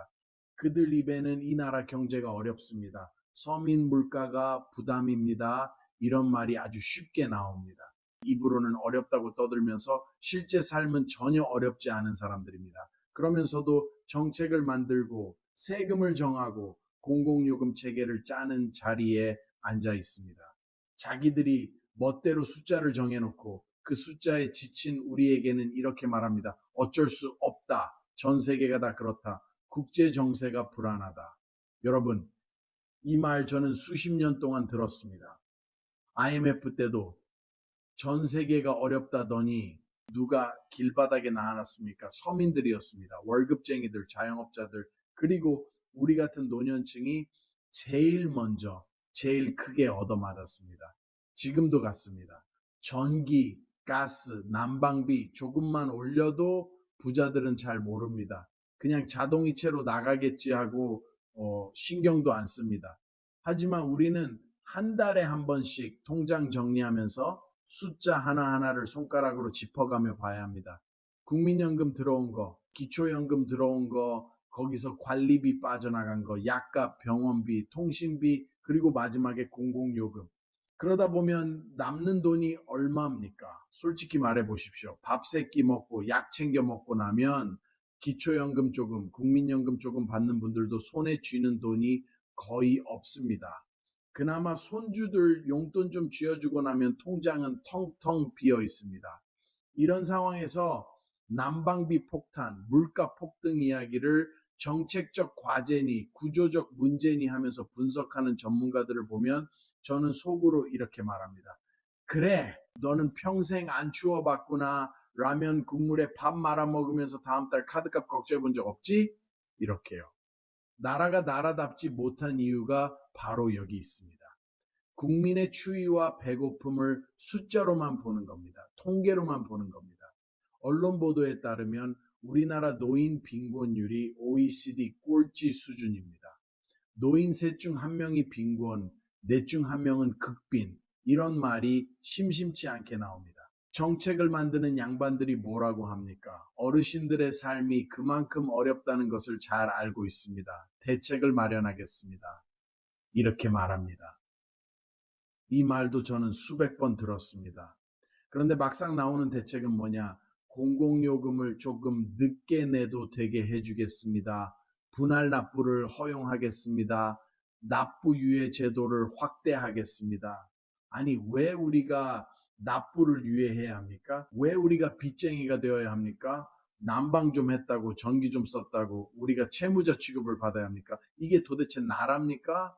그들 입에는 이 나라 경제가 어렵습니다. 서민 물가가 부담입니다. 이런 말이 아주 쉽게 나옵니다. 입으로는 어렵다고 떠들면서 실제 삶은 전혀 어렵지 않은 사람들입니다. 그러면서도 정책을 만들고 세금을 정하고 공공요금 체계를 짜는 자리에 앉아 있습니다. 자기들이 멋대로 숫자를 정해놓고 그 숫자에 지친 우리에게는 이렇게 말합니다. 어쩔 수 없다. 전 세계가 다 그렇다. 국제 정세가 불안하다. 여러분, 이 말 저는 수십 년 동안 들었습니다. IMF 때도 전 세계가 어렵다더니 누가 길바닥에 나타났습니까? 서민들이었습니다. 월급쟁이들, 자영업자들, 그리고 우리 같은 노년층이 제일 먼저, 제일 크게 얻어맞았습니다. 지금도 같습니다. 전기, 가스, 난방비 조금만 올려도 부자들은 잘 모릅니다. 그냥 자동이체로 나가겠지 하고 신경도 안 씁니다. 하지만 우리는 한 달에 한 번씩 통장 정리하면서 숫자 하나하나를 손가락으로 짚어가며 봐야 합니다. 국민연금 들어온 거, 기초연금 들어온 거, 거기서 관리비 빠져나간 거, 약값, 병원비, 통신비, 그리고 마지막에 공공요금. 그러다 보면 남는 돈이 얼마입니까? 솔직히 말해 보십시오. 밥 세 끼 먹고 약 챙겨 먹고 나면 기초연금 조금, 국민연금 조금 받는 분들도 손에 쥐는 돈이 거의 없습니다. 그나마 손주들 용돈 좀 쥐어주고 나면 통장은 텅텅 비어 있습니다. 이런 상황에서 난방비 폭탄, 물가 폭등 이야기를 정책적 과제니 구조적 문제니 하면서 분석하는 전문가들을 보면 저는 속으로 이렇게 말합니다. 그래, 너는 평생 안 추워봤구나. 라면 국물에 밥 말아 먹으면서 다음 달 카드값 걱정해 본 적 없지? 이렇게요. 나라가 나라답지 못한 이유가 바로 여기 있습니다. 국민의 추위와 배고픔을 숫자로만 보는 겁니다. 통계로만 보는 겁니다. 언론 보도에 따르면 우리나라 노인 빈곤율이 OECD 꼴찌 수준입니다. 노인 셋 중 한 명이 빈곤, 넷 중 한 명은 극빈, 이런 말이 심심치 않게 나옵니다. 정책을 만드는 양반들이 뭐라고 합니까? 어르신들의 삶이 그만큼 어렵다는 것을 잘 알고 있습니다. 대책을 마련하겠습니다. 이렇게 말합니다. 이 말도 저는 수백 번 들었습니다. 그런데 막상 나오는 대책은 뭐냐? 공공요금을 조금 늦게 내도 되게 해주겠습니다. 분할 납부를 허용하겠습니다. 납부 유예 제도를 확대하겠습니다. 아니, 왜 우리가 납부를 유예해야 합니까? 왜 우리가 빚쟁이가 되어야 합니까? 난방 좀 했다고, 전기 좀 썼다고 우리가 채무자 취급을 받아야 합니까? 이게 도대체 나라입니까?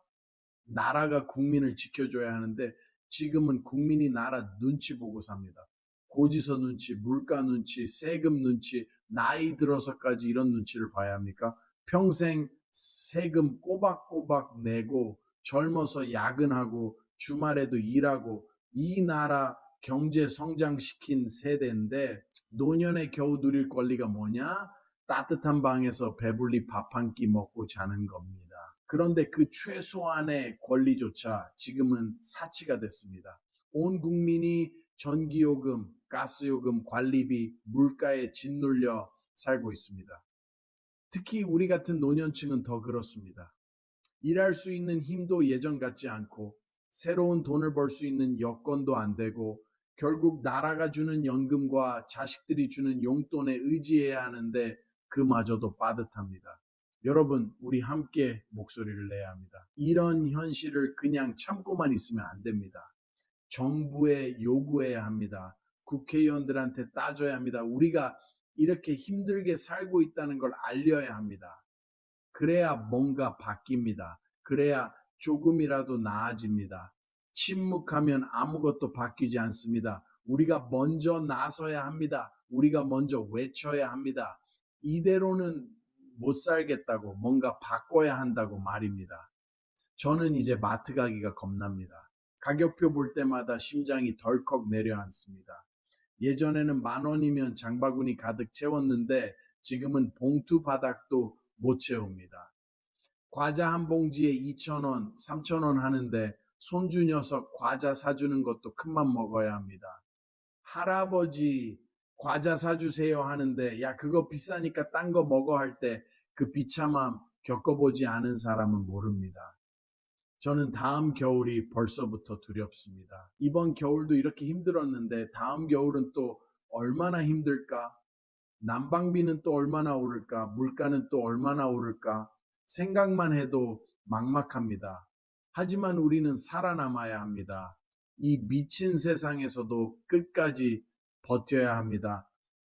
나라가 국민을 지켜줘야 하는데 지금은 국민이 나라 눈치 보고 삽니다. 고지서 눈치, 물가 눈치, 세금 눈치, 나이 들어서까지 이런 눈치를 봐야 합니까? 평생 세금 꼬박꼬박 내고 젊어서 야근하고 주말에도 일하고 이 나라 경제 성장시킨 세대인데 노년에 겨우 누릴 권리가 뭐냐? 따뜻한 방에서 배불리 밥 한 끼 먹고 자는 겁니다. 그런데 그 최소한의 권리조차 지금은 사치가 됐습니다. 온 국민이 전기요금, 가스요금, 관리비, 물가에 짓눌려 살고 있습니다. 특히 우리 같은 노년층은 더 그렇습니다. 일할 수 있는 힘도 예전 같지 않고 새로운 돈을 벌 수 있는 여건도 안 되고 결국 나라가 주는 연금과 자식들이 주는 용돈에 의지해야 하는데 그마저도 빠듯합니다. 여러분, 우리 함께 목소리를 내야 합니다. 이런 현실을 그냥 참고만 있으면 안 됩니다. 정부에 요구해야 합니다. 국회의원들한테 따져야 합니다. 우리가 이렇게 힘들게 살고 있다는 걸 알려야 합니다. 그래야 뭔가 바뀝니다. 그래야 조금이라도 나아집니다. 침묵하면 아무것도 바뀌지 않습니다. 우리가 먼저 나서야 합니다. 우리가 먼저 외쳐야 합니다. 이대로는 못 살겠다고, 뭔가 바꿔야 한다고 말입니다. 저는 이제 마트 가기가 겁납니다. 가격표 볼 때마다 심장이 덜컥 내려앉습니다. 예전에는 10,000원이면 장바구니 가득 채웠는데 지금은 봉투 바닥도 못 채웁니다. 과자 한 봉지에 2,000원, 3,000원 하는데 손주 녀석 과자 사주는 것도 큰맘 먹어야 합니다. 할아버지 과자 사주세요 하는데 야 그거 비싸니까 딴 거 먹어 할 때 그 비참함 겪어보지 않은 사람은 모릅니다. 저는 다음 겨울이 벌써부터 두렵습니다. 이번 겨울도 이렇게 힘들었는데 다음 겨울은 또 얼마나 힘들까? 난방비는 또 얼마나 오를까? 물가는 또 얼마나 오를까? 생각만 해도 막막합니다. 하지만 우리는 살아남아야 합니다. 이 미친 세상에서도 끝까지 버텨야 합니다.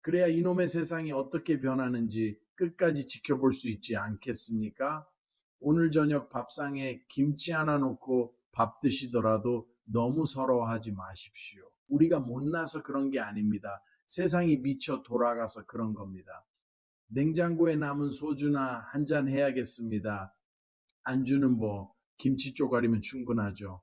그래야 이놈의 세상이 어떻게 변하는지 끝까지 지켜볼 수 있지 않겠습니까? 오늘 저녁 밥상에 김치 하나 놓고 밥 드시더라도 너무 서러워하지 마십시오. 우리가 못나서 그런 게 아닙니다. 세상이 미쳐 돌아가서 그런 겁니다. 냉장고에 남은 소주나 한잔 해야겠습니다. 안주는 뭐 김치 쪼가리면 충분하죠.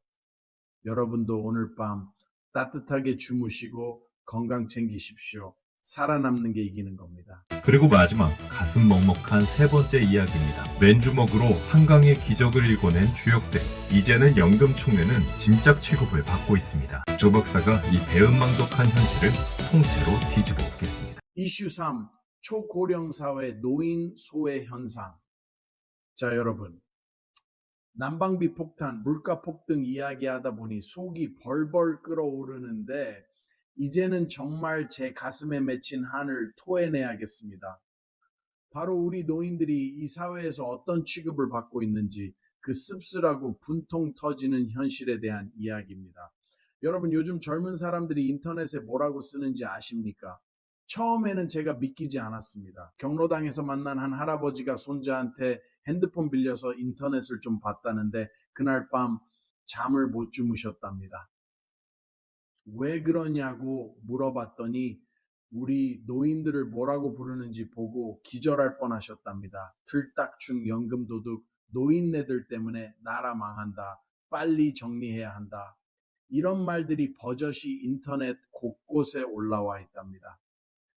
여러분도 오늘 밤 따뜻하게 주무시고 건강 챙기십시오. 살아남는 게 이기는 겁니다. 그리고 마지막 가슴 먹먹한 세 번째 이야기입니다. 맨주먹으로 한강의 기적을 일궈낸 주역들. 이제는 연금 총회는 짐짝 취급을 받고 있습니다. 조 박사가 이 배은망덕한 현실을 통째로 뒤집어 엎겠습니다. 이슈 3. 초고령 사회 노인 소외 현상. 자, 여러분. 난방비 폭탄, 물가 폭등 이야기하다 보니 속이 벌벌 끓어오르는데 이제는 정말 제 가슴에 맺힌 한을 토해내야겠습니다. 바로 우리 노인들이 이 사회에서 어떤 취급을 받고 있는지 그 씁쓸하고 분통 터지는 현실에 대한 이야기입니다. 여러분 요즘 젊은 사람들이 인터넷에 뭐라고 쓰는지 아십니까? 처음에는 제가 믿기지 않았습니다. 경로당에서 만난 한 할아버지가 손자한테 핸드폰 빌려서 인터넷을 좀 봤다는데 그날 밤 잠을 못 주무셨답니다. 왜 그러냐고 물어봤더니 우리 노인들을 뭐라고 부르는지 보고 기절할 뻔하셨답니다. 틀딱충, 연금도둑, 노인네들 때문에 나라 망한다. 빨리 정리해야 한다. 이런 말들이 버젓이 인터넷 곳곳에 올라와 있답니다.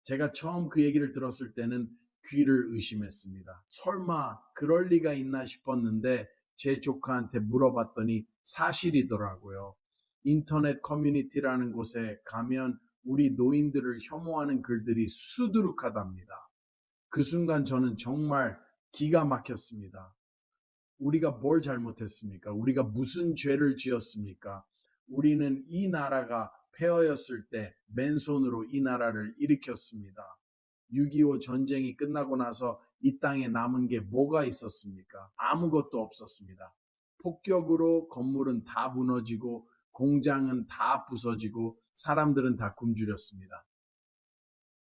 제가 처음 그 얘기를 들었을 때는 귀를 의심했습니다. 설마 그럴 리가 있나 싶었는데 제 조카한테 물어봤더니 사실이더라고요. 인터넷 커뮤니티라는 곳에 가면 우리 노인들을 혐오하는 글들이 수두룩하답니다. 그 순간 저는 정말 기가 막혔습니다. 우리가 뭘 잘못했습니까? 우리가 무슨 죄를 지었습니까? 우리는 이 나라가 폐허였을 때 맨손으로 이 나라를 일으켰습니다. 6.25 전쟁이 끝나고 나서 이 땅에 남은 게 뭐가 있었습니까? 아무것도 없었습니다. 폭격으로 건물은 다 무너지고 공장은 다 부서지고 사람들은 다 굶주렸습니다.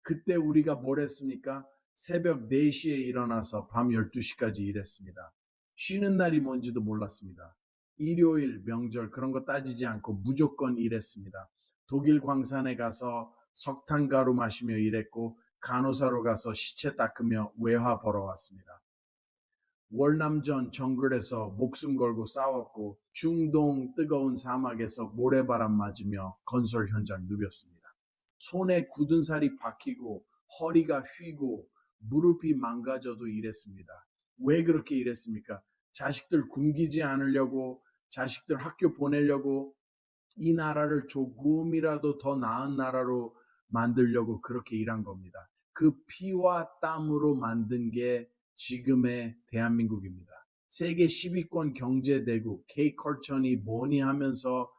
그때 우리가 뭘 했습니까? 새벽 4시에 일어나서 밤 12시까지 일했습니다. 쉬는 날이 뭔지도 몰랐습니다. 일요일, 명절 그런 거 따지지 않고 무조건 일했습니다. 독일 광산에 가서 석탄가루 마시며 일했고 간호사로 가서 시체 닦으며 외화 벌어왔습니다. 월남전 정글에서 목숨 걸고 싸웠고 중동 뜨거운 사막에서 모래바람 맞으며 건설 현장 누볐습니다. 손에 굳은 살이 박히고 허리가 휘고 무릎이 망가져도 일했습니다. 왜 그렇게 일했습니까? 자식들 굶기지 않으려고, 자식들 학교 보내려고, 이 나라를 조금이라도 더 나은 나라로 만들려고 그렇게 일한 겁니다. 그 피와 땀으로 만든 게 지금의 대한민국입니다. 세계 10위권 경제대국, K컬천이 뭐니 하면서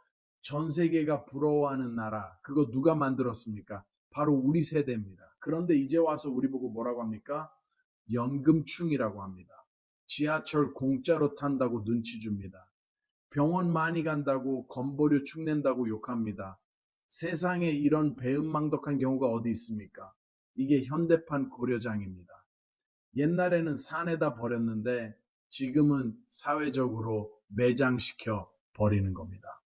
전 세계가 부러워하는 나라, 그거 누가 만들었습니까? 바로 우리 세대입니다. 그런데 이제 와서 우리 보고 뭐라고 합니까? 연금충이라고 합니다. 지하철 공짜로 탄다고 눈치 줍니다. 병원 많이 간다고 건보료 축낸다고 욕합니다. 세상에 이런 배은망덕한 경우가 어디 있습니까? 이게 현대판 고려장입니다. 옛날에는 산에다 버렸는데 지금은 사회적으로 매장시켜 버리는 겁니다.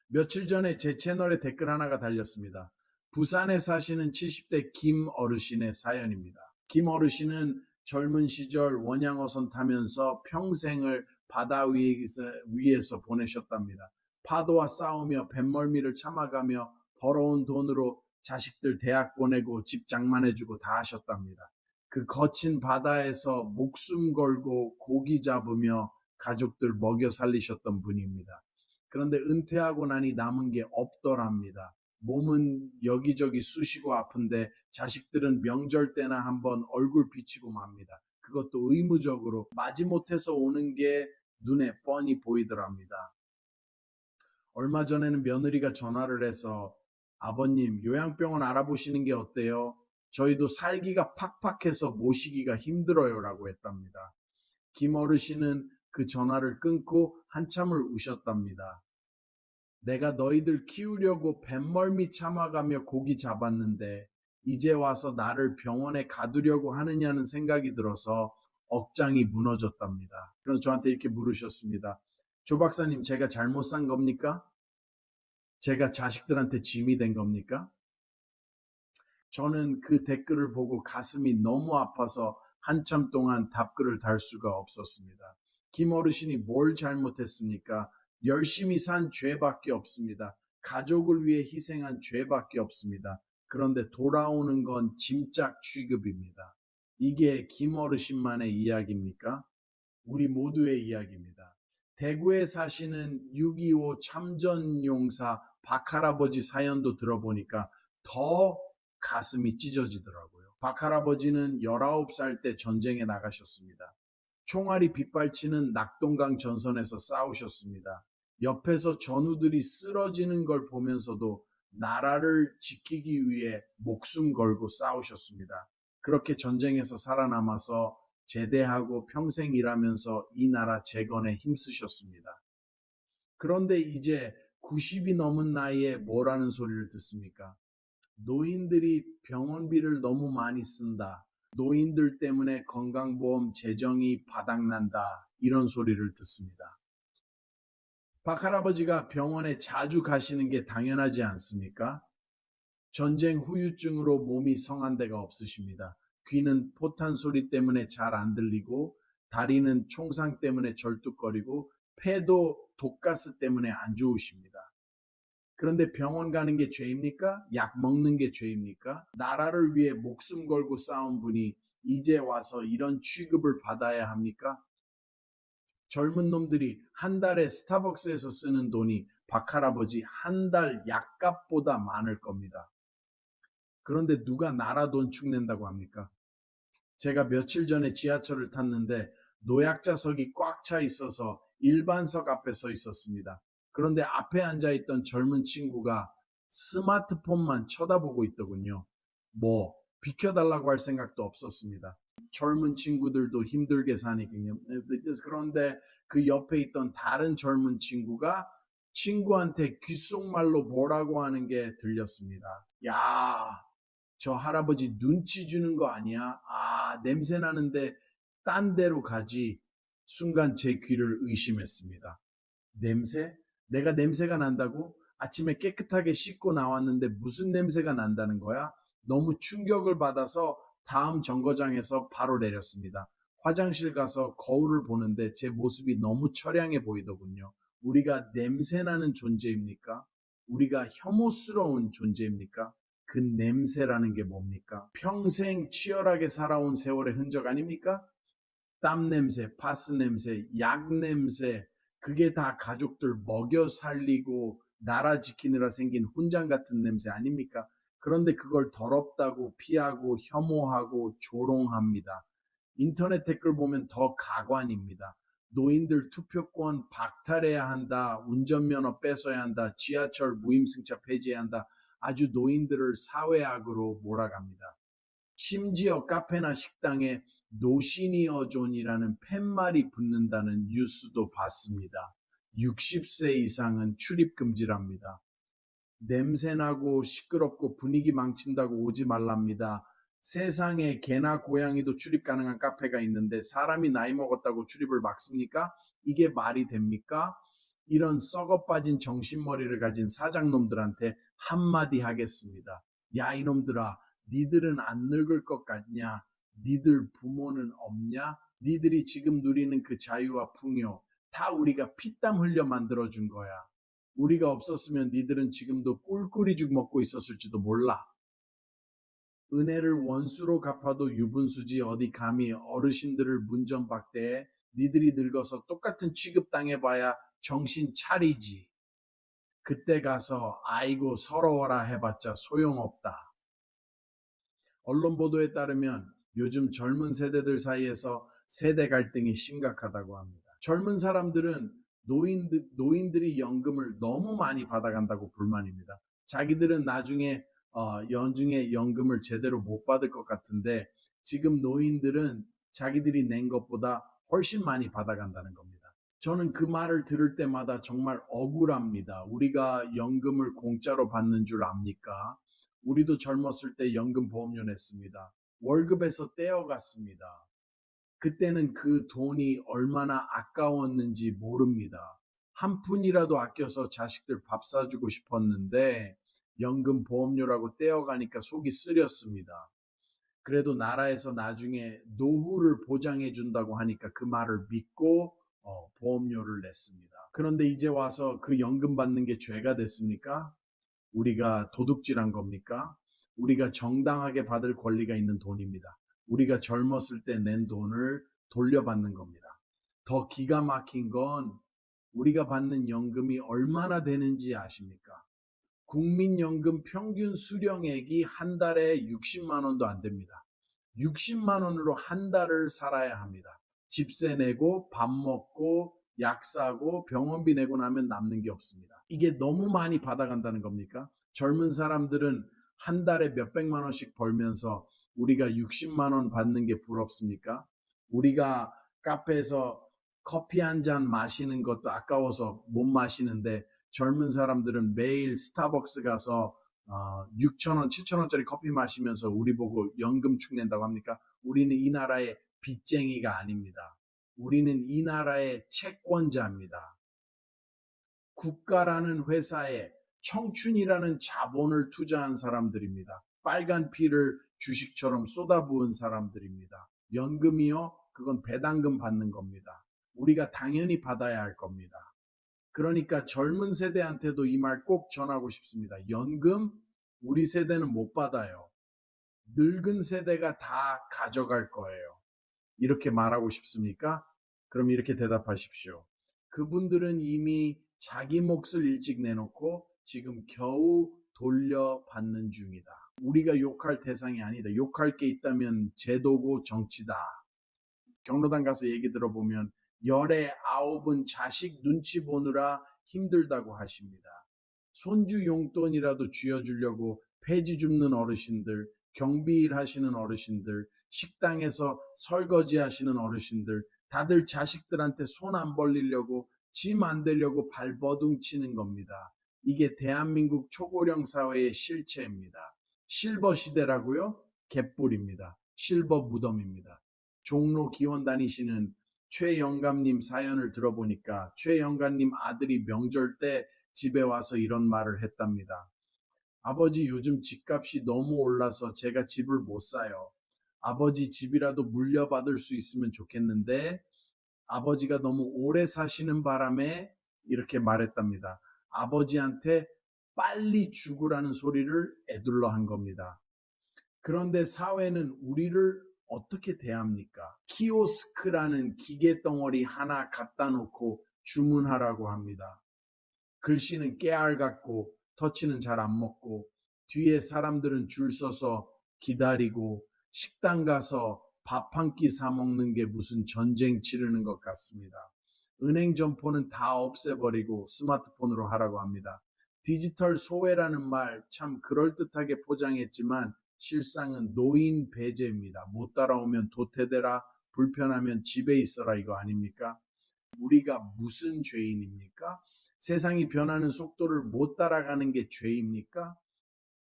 며칠 전에 제 채널에 댓글 하나가 달렸습니다. 부산에 사시는 70대 김 어르신의 사연입니다. 김 어르신은 젊은 시절 원양어선 타면서 평생을 바다 위에서 보내셨답니다. 파도와 싸우며 뱃멀미를 참아가며 벌어온 돈으로 자식들 대학 보내고 집 장만해주고 다 하셨답니다. 그 거친 바다에서 목숨 걸고 고기 잡으며 가족들 먹여 살리셨던 분입니다. 그런데 은퇴하고 나니 남은 게 없더랍니다. 몸은 여기저기 쑤시고 아픈데 자식들은 명절 때나 한번 얼굴 비치고 맙니다. 그것도 의무적으로 마지못해서 오는 게 눈에 뻔히 보이더랍니다. 얼마 전에는 며느리가 전화를 해서 아버님 요양병원 알아보시는 게 어때요? 저희도 살기가 팍팍해서 모시기가 힘들어요 라고 했답니다. 김 어르신은 그 전화를 끊고 한참을 우셨답니다. 내가 너희들 키우려고 뱃멀미 참아가며 고기 잡았는데 이제 와서 나를 병원에 가두려고 하느냐는 생각이 들어서 억장이 무너졌답니다. 그래서 저한테 이렇게 물으셨습니다. 조 박사님, 제가 잘못 산 겁니까? 제가 자식들한테 짐이 된 겁니까? 저는 그 댓글을 보고 가슴이 너무 아파서 한참 동안 답글을 달 수가 없었습니다. 김 어르신이 뭘 잘못했습니까? 열심히 산 죄밖에 없습니다. 가족을 위해 희생한 죄밖에 없습니다. 그런데 돌아오는 건 짐짝 취급입니다. 이게 김 어르신만의 이야기입니까? 우리 모두의 이야기입니다. 대구에 사시는 6.25 참전용사 박할아버지 사연도 들어보니까 더 가슴이 찢어지더라고요. 박할아버지는 19살 때 전쟁에 나가셨습니다. 총알이 빗발치는 낙동강 전선에서 싸우셨습니다. 옆에서 전우들이 쓰러지는 걸 보면서도 나라를 지키기 위해 목숨 걸고 싸우셨습니다. 그렇게 전쟁에서 살아남아서 제대하고 평생 일하면서 이 나라 재건에 힘쓰셨습니다. 그런데 이제 90이 넘은 나이에 뭐라는 소리를 듣습니까? 노인들이 병원비를 너무 많이 쓴다. 노인들 때문에 건강보험 재정이 바닥난다. 이런 소리를 듣습니다. 박할아버지가 병원에 자주 가시는 게 당연하지 않습니까? 전쟁 후유증으로 몸이 성한 데가 없으십니다. 귀는 포탄 소리 때문에 잘 안 들리고 다리는 총상 때문에 절뚝거리고 폐도 독가스 때문에 안 좋으십니다. 그런데 병원 가는 게 죄입니까? 약 먹는 게 죄입니까? 나라를 위해 목숨 걸고 싸운 분이 이제 와서 이런 취급을 받아야 합니까? 젊은 놈들이 한 달에 스타벅스에서 쓰는 돈이 박할아버지 한 달 약값보다 많을 겁니다. 그런데 누가 나라 돈 축낸다고 합니까? 제가 며칠 전에 지하철을 탔는데 노약자석이 꽉 차 있어서 일반석 앞에 서 있었습니다. 그런데 앞에 앉아있던 젊은 친구가 스마트폰만 쳐다보고 있더군요. 뭐 비켜달라고 할 생각도 없었습니다. 젊은 친구들도 힘들게 사니까요. 그런데 그 옆에 있던 다른 젊은 친구가 친구한테 귓속말로 뭐라고 하는 게 들렸습니다. 야, 저 할아버지 눈치 주는 거 아니야? 아, 냄새 나는데 딴 데로 가지. 순간 제 귀를 의심했습니다. 냄새? 내가 냄새가 난다고? 아침에 깨끗하게 씻고 나왔는데 무슨 냄새가 난다는 거야? 너무 충격을 받아서 다음 정거장에서 바로 내렸습니다. 화장실 가서 거울을 보는데 제 모습이 너무 처량해 보이더군요. 우리가 냄새나는 존재입니까? 우리가 혐오스러운 존재입니까? 그 냄새라는 게 뭡니까? 평생 치열하게 살아온 세월의 흔적 아닙니까? 땀 냄새, 파스 냄새, 약 냄새, 그게 다 가족들 먹여 살리고 나라 지키느라 생긴 훈장 같은 냄새 아닙니까? 그런데 그걸 더럽다고 피하고 혐오하고 조롱합니다. 인터넷 댓글 보면 더 가관입니다. 노인들 투표권 박탈해야 한다. 운전면허 뺏어야 한다. 지하철 무임승차 폐지해야 한다. 아주 노인들을 사회악으로 몰아갑니다. 심지어 카페나 식당에 노시니어 존이라는 팻말이 붙는다는 뉴스도 봤습니다. 60세 이상은 출입 금지랍니다. 냄새나고 시끄럽고 분위기 망친다고 오지 말랍니다. 세상에 개나 고양이도 출입 가능한 카페가 있는데 사람이 나이 먹었다고 출입을 막습니까? 이게 말이 됩니까? 이런 썩어 빠진 정신머리를 가진 사장놈들한테 한마디 하겠습니다. 야, 이놈들아, 니들은 안 늙을 것 같냐? 니들 부모는 없냐? 니들이 지금 누리는 그 자유와 풍요 다 우리가 피땀 흘려 만들어준 거야. 우리가 없었으면 니들은 지금도 꿀꿀이 죽 먹고 있었을지도 몰라. 은혜를 원수로 갚아도 유분수지 어디 감히 어르신들을 문전박대해. 니들이 늙어서 똑같은 취급당해봐야 정신 차리지. 그때 가서 아이고 서러워라 해봤자 소용없다. 언론 보도에 따르면 요즘 젊은 세대들 사이에서 세대 갈등이 심각하다고 합니다. 젊은 사람들은 노인들이 연금을 너무 많이 받아간다고 불만입니다. 자기들은 나중에 연중에 연금을 제대로 못 받을 것 같은데 지금 노인들은 자기들이 낸 것보다 훨씬 많이 받아간다는 겁니다. 저는 그 말을 들을 때마다 정말 억울합니다. 우리가 연금을 공짜로 받는 줄 압니까? 우리도 젊었을 때 연금 보험료 냈습니다. 월급에서 떼어갔습니다. 그때는 그 돈이 얼마나 아까웠는지 모릅니다. 한 푼이라도 아껴서 자식들 밥 사주고 싶었는데 연금 보험료라고 떼어가니까 속이 쓰렸습니다. 그래도 나라에서 나중에 노후를 보장해 준다고 하니까 그 말을 믿고 보험료를 냈습니다. 그런데 이제 와서 그 연금 받는 게 죄가 됐습니까? 우리가 도둑질한 겁니까? 우리가 정당하게 받을 권리가 있는 돈입니다. 우리가 젊었을 때 낸 돈을 돌려받는 겁니다. 더 기가 막힌 건 우리가 받는 연금이 얼마나 되는지 아십니까? 국민연금 평균 수령액이 한 달에 60만 원도 안 됩니다. 60만 원으로 한 달을 살아야 합니다. 집세 내고 밥 먹고 약 사고 병원비 내고 나면 남는 게 없습니다. 이게 너무 많이 받아간다는 겁니까? 젊은 사람들은 한 달에 몇백만 원씩 벌면서 우리가 60만 원 받는 게 부럽습니까? 우리가 카페에서 커피 한 잔 마시는 것도 아까워서 못 마시는데 젊은 사람들은 매일 스타벅스 가서 6,000원, 7,000원짜리 커피 마시면서 우리 보고 연금 축낸다고 합니까? 우리는 이 나라의 빚쟁이가 아닙니다. 우리는 이 나라의 채권자입니다. 국가라는 회사에 청춘이라는 자본을 투자한 사람들입니다. 빨간 피를 주식처럼 쏟아부은 사람들입니다. 연금이요? 그건 배당금 받는 겁니다. 우리가 당연히 받아야 할 겁니다. 그러니까 젊은 세대한테도 이 말 꼭 전하고 싶습니다. 연금 우리 세대는 못 받아요. 늙은 세대가 다 가져갈 거예요. 이렇게 말하고 싶습니까? 그럼 이렇게 대답하십시오. 그분들은 이미 자기 몫을 일찍 내놓고 지금 겨우 돌려받는 중이다. 우리가 욕할 대상이 아니다. 욕할 게 있다면 제도고 정치다. 경로당 가서 얘기 들어보면 열에 9은 자식 눈치 보느라 힘들다고 하십니다. 손주 용돈이라도 쥐어주려고 폐지 줍는 어르신들, 경비일 하시는 어르신들, 식당에서 설거지 하시는 어르신들, 다들 자식들한테 손 안 벌리려고 짐 안 되려고 발버둥 치는 겁니다. 이게 대한민국 초고령 사회의 실체입니다. 실버 시대라고요? 개뿔입니다. 실버 무덤입니다. 종로 기원 다니시는 최영감님 사연을 들어보니까 최영감님 아들이 명절 때 집에 와서 이런 말을 했답니다. 아버지 요즘 집값이 너무 올라서 제가 집을 못 사요. 아버지 집이라도 물려받을 수 있으면 좋겠는데 아버지가 너무 오래 사시는 바람에 이렇게 말했답니다. 아버지한테 빨리 죽으라는 소리를 에둘러 한 겁니다. 그런데 사회는 우리를 어떻게 대합니까? 키오스크라는 기계 덩어리 하나 갖다 놓고 주문하라고 합니다. 글씨는 깨알 같고 터치는 잘 안 먹고 뒤에 사람들은 줄 서서 기다리고 식당 가서 밥 한 끼 사 먹는 게 무슨 전쟁 치르는 것 같습니다. 은행 점포는 다 없애버리고 스마트폰으로 하라고 합니다. 디지털 소외라는 말 참 그럴듯하게 포장했지만 실상은 노인 배제입니다. 못 따라오면 도태되라, 불편하면 집에 있어라 이거 아닙니까? 우리가 무슨 죄인입니까? 세상이 변하는 속도를 못 따라가는 게 죄입니까?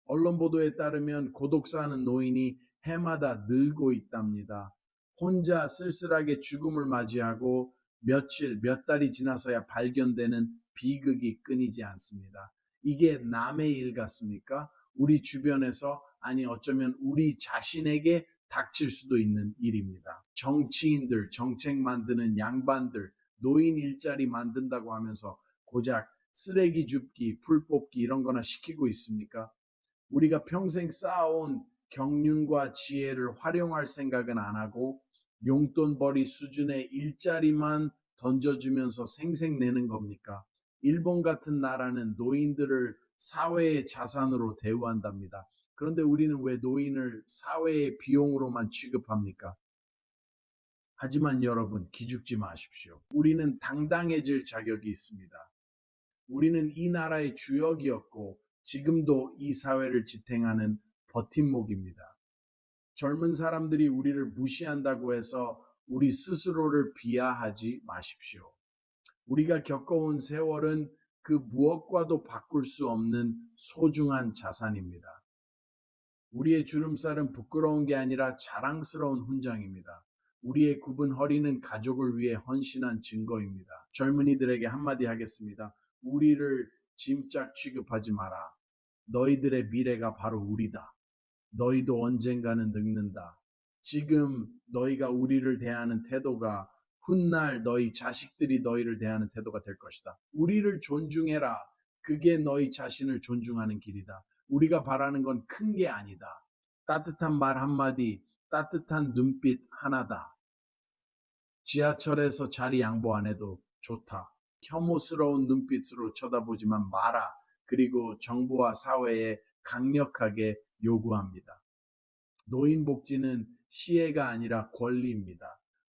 언론 보도에 따르면 고독사하는 노인이 해마다 늘고 있답니다. 혼자 쓸쓸하게 죽음을 맞이하고 며칠, 몇 달이 지나서야 발견되는 비극이 끊이지 않습니다. 이게 남의 일 같습니까? 우리 주변에서 아니 어쩌면 우리 자신에게 닥칠 수도 있는 일입니다. 정치인들, 정책 만드는 양반들, 노인 일자리 만든다고 하면서 고작 쓰레기 줍기, 풀 뽑기 이런 거나 시키고 있습니까? 우리가 평생 쌓아온 경륜과 지혜를 활용할 생각은 안 하고 용돈벌이 수준의 일자리만 던져주면서 생색내는 겁니까? 일본 같은 나라는 노인들을 사회의 자산으로 대우한답니다. 그런데 우리는 왜 노인을 사회의 비용으로만 취급합니까? 하지만 여러분 기죽지 마십시오. 우리는 당당해질 자격이 있습니다. 우리는 이 나라의 주역이었고 지금도 이 사회를 지탱하는 버팀목입니다. 젊은 사람들이 우리를 무시한다고 해서 우리 스스로를 비하하지 마십시오. 우리가 겪어온 세월은 그 무엇과도 바꿀 수 없는 소중한 자산입니다. 우리의 주름살은 부끄러운 게 아니라 자랑스러운 훈장입니다. 우리의 굽은 허리는 가족을 위해 헌신한 증거입니다. 젊은이들에게 한마디 하겠습니다. 우리를 짐짝 취급하지 마라. 너희들의 미래가 바로 우리다. 너희도 언젠가는 늙는다. 지금 너희가 우리를 대하는 태도가 훗날 너희 자식들이 너희를 대하는 태도가 될 것이다. 우리를 존중해라. 그게 너희 자신을 존중하는 길이다. 우리가 바라는 건 큰 게 아니다. 따뜻한 말 한마디, 따뜻한 눈빛 하나다. 지하철에서 자리 양보 안 해도 좋다. 혐오스러운 눈빛으로 쳐다보지만 마라. 그리고 정부와 사회에 강력하게 요구합니다. 노인복지는 시혜가 아니라 권리입니다.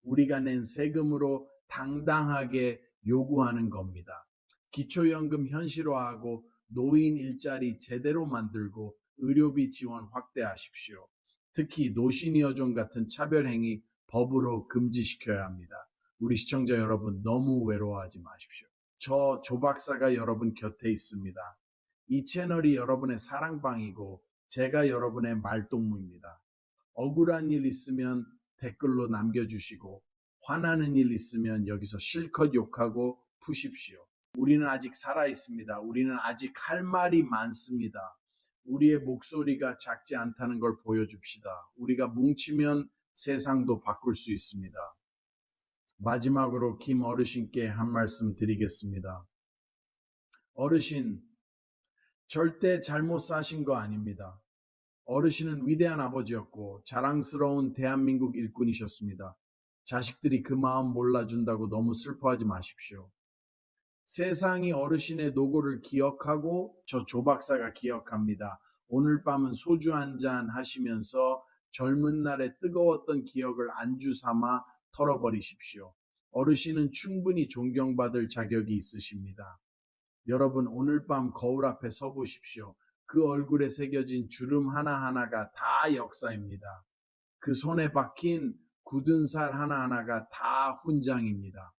우리가 낸 세금으로 당당하게 요구하는 겁니다. 기초연금 현실화하고 노인 일자리 제대로 만들고 의료비 지원 확대하십시오. 특히 노신이어종 같은 차별행위 법으로 금지시켜야 합니다. 우리 시청자 여러분 너무 외로워하지 마십시오. 저 조박사가 여러분 곁에 있습니다. 이 채널이 여러분의 사랑방이고 제가 여러분의 말동무입니다. 억울한 일 있으면 댓글로 남겨주시고 화나는 일 있으면 여기서 실컷 욕하고 푸십시오. 우리는 아직 살아 있습니다. 우리는 아직 할 말이 많습니다. 우리의 목소리가 작지 않다는 걸 보여줍시다. 우리가 뭉치면 세상도 바꿀 수 있습니다. 마지막으로 김 어르신께 한 말씀 드리겠습니다. 어르신, 절대 잘못 사신 거 아닙니다. 어르신은 위대한 아버지였고 자랑스러운 대한민국 일꾼이셨습니다. 자식들이 그 마음 몰라준다고 너무 슬퍼하지 마십시오. 세상이 어르신의 노고를 기억하고 저 조박사가 기억합니다. 오늘 밤은 소주 한잔 하시면서 젊은 날의 뜨거웠던 기억을 안주 삼아 털어버리십시오. 어르신은 충분히 존경받을 자격이 있으십니다. 여러분, 오늘 밤 거울 앞에 서 보십시오. 그 얼굴에 새겨진 주름 하나하나가 다 역사입니다. 그 손에 박힌 굳은 살 하나하나가 다 훈장입니다.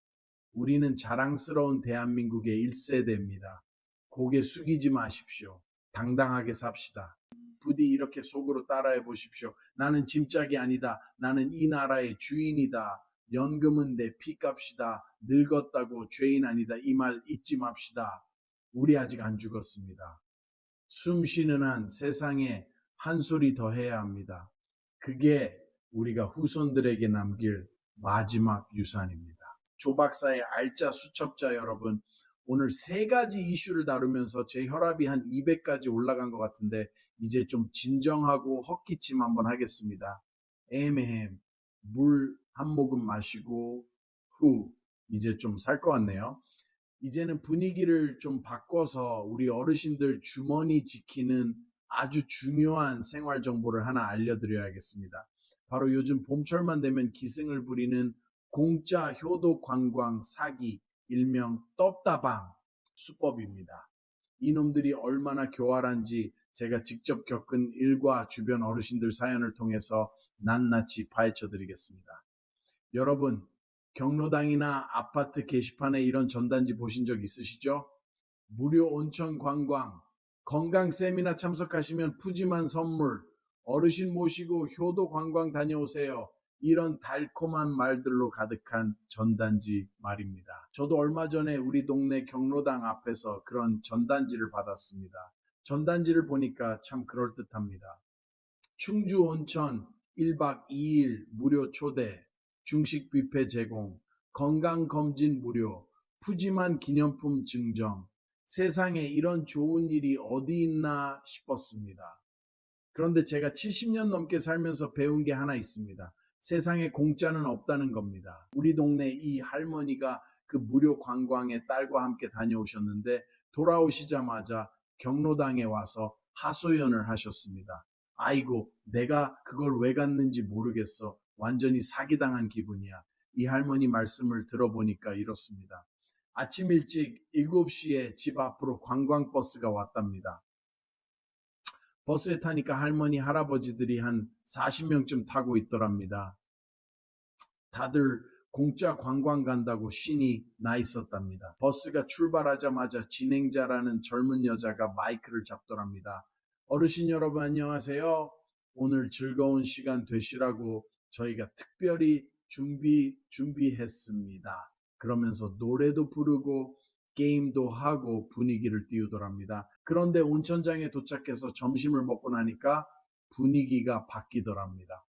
우리는 자랑스러운 대한민국의 1세대입니다. 고개 숙이지 마십시오. 당당하게 삽시다. 부디 이렇게 속으로 따라해 보십시오. 나는 짐짝이 아니다. 나는 이 나라의 주인이다. 연금은 내 피값이다. 늙었다고 죄인 아니다. 이 말 잊지 맙시다. 우리 아직 안 죽었습니다. 숨 쉬는 한 세상에 한 소리 더 해야 합니다. 그게 우리가 후손들에게 남길 마지막 유산입니다. 조 박사의 알짜 수첩자 여러분, 오늘 3가지 이슈를 다루면서 제 혈압이 한 200까지 올라간 것 같은데 이제 좀 진정하고 헛기침 한번 하겠습니다. 에헴, 물 한 모금 마시고 후, 이제 좀 살 것 같네요. 이제는 분위기를 좀 바꿔서 우리 어르신들 주머니 지키는 아주 중요한 생활 정보를 하나 알려드려야겠습니다. 바로 요즘 봄철만 되면 기승을 부리는 공짜 효도 관광 사기, 일명 떡다방 수법입니다. 이놈들이 얼마나 교활한지 제가 직접 겪은 일과 주변 어르신들 사연을 통해서 낱낱이 파헤쳐 드리겠습니다. 여러분, 경로당이나 아파트 게시판에 이런 전단지 보신 적 있으시죠? 무료 온천 관광, 건강 세미나 참석하시면 푸짐한 선물, 어르신 모시고 효도 관광 다녀오세요. 이런 달콤한 말들로 가득한 전단지 말입니다. 저도 얼마 전에 우리 동네 경로당 앞에서 그런 전단지를 받았습니다. 전단지를 보니까 참 그럴듯합니다. 충주 온천 1박 2일 무료 초대, 중식 뷔페 제공, 건강검진 무료, 푸짐한 기념품 증정, 세상에 이런 좋은 일이 어디 있나 싶었습니다. 그런데 제가 70년 넘게 살면서 배운 게 하나 있습니다. 세상에 공짜는 없다는 겁니다. 우리 동네 이 할머니가 그 무료 관광에 딸과 함께 다녀오셨는데 돌아오시자마자 경로당에 와서 하소연을 하셨습니다. 아이고, 내가 그걸 왜 갔는지 모르겠어. 완전히 사기당한 기분이야. 이 할머니 말씀을 들어보니까 이렇습니다. 아침 일찍 7시에 집 앞으로 관광버스가 왔답니다. 버스에 타니까 할머니, 할아버지들이 한 40명쯤 타고 있더랍니다. 다들 공짜 관광 간다고 신이 나 있었답니다. 버스가 출발하자마자 진행자라는 젊은 여자가 마이크를 잡더랍니다. 어르신 여러분 안녕하세요. 오늘 즐거운 시간 되시라고 저희가 특별히 준비했습니다. 그러면서 노래도 부르고 게임도 하고 분위기를 띄우더랍니다. 그런데 온천장에 도착해서 점심을 먹고 나니까 분위기가 바뀌더랍니다.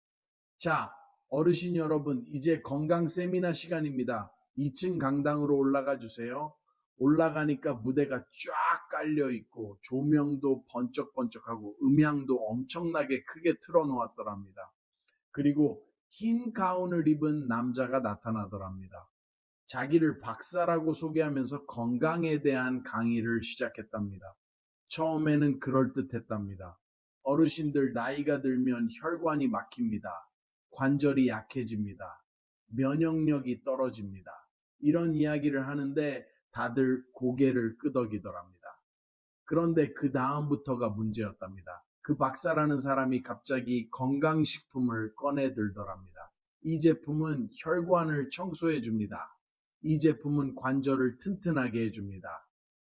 자, 어르신 여러분, 이제 건강 세미나 시간입니다. 2층 강당으로 올라가 주세요. 올라가니까 무대가 쫙 깔려 있고 조명도 번쩍번쩍하고 음향도 엄청나게 크게 틀어놓았더랍니다. 그리고 흰 가운을 입은 남자가 나타나더랍니다. 자기를 박사라고 소개하면서 건강에 대한 강의를 시작했답니다. 처음에는 그럴듯했답니다. 어르신들 나이가 들면 혈관이 막힙니다. 관절이 약해집니다. 면역력이 떨어집니다. 이런 이야기를 하는데 다들 고개를 끄덕이더랍니다. 그런데 그 다음부터가 문제였답니다. 그 박사라는 사람이 갑자기 건강식품을 꺼내 들더랍니다. 이 제품은 혈관을 청소해 줍니다. 이 제품은 관절을 튼튼하게 해줍니다.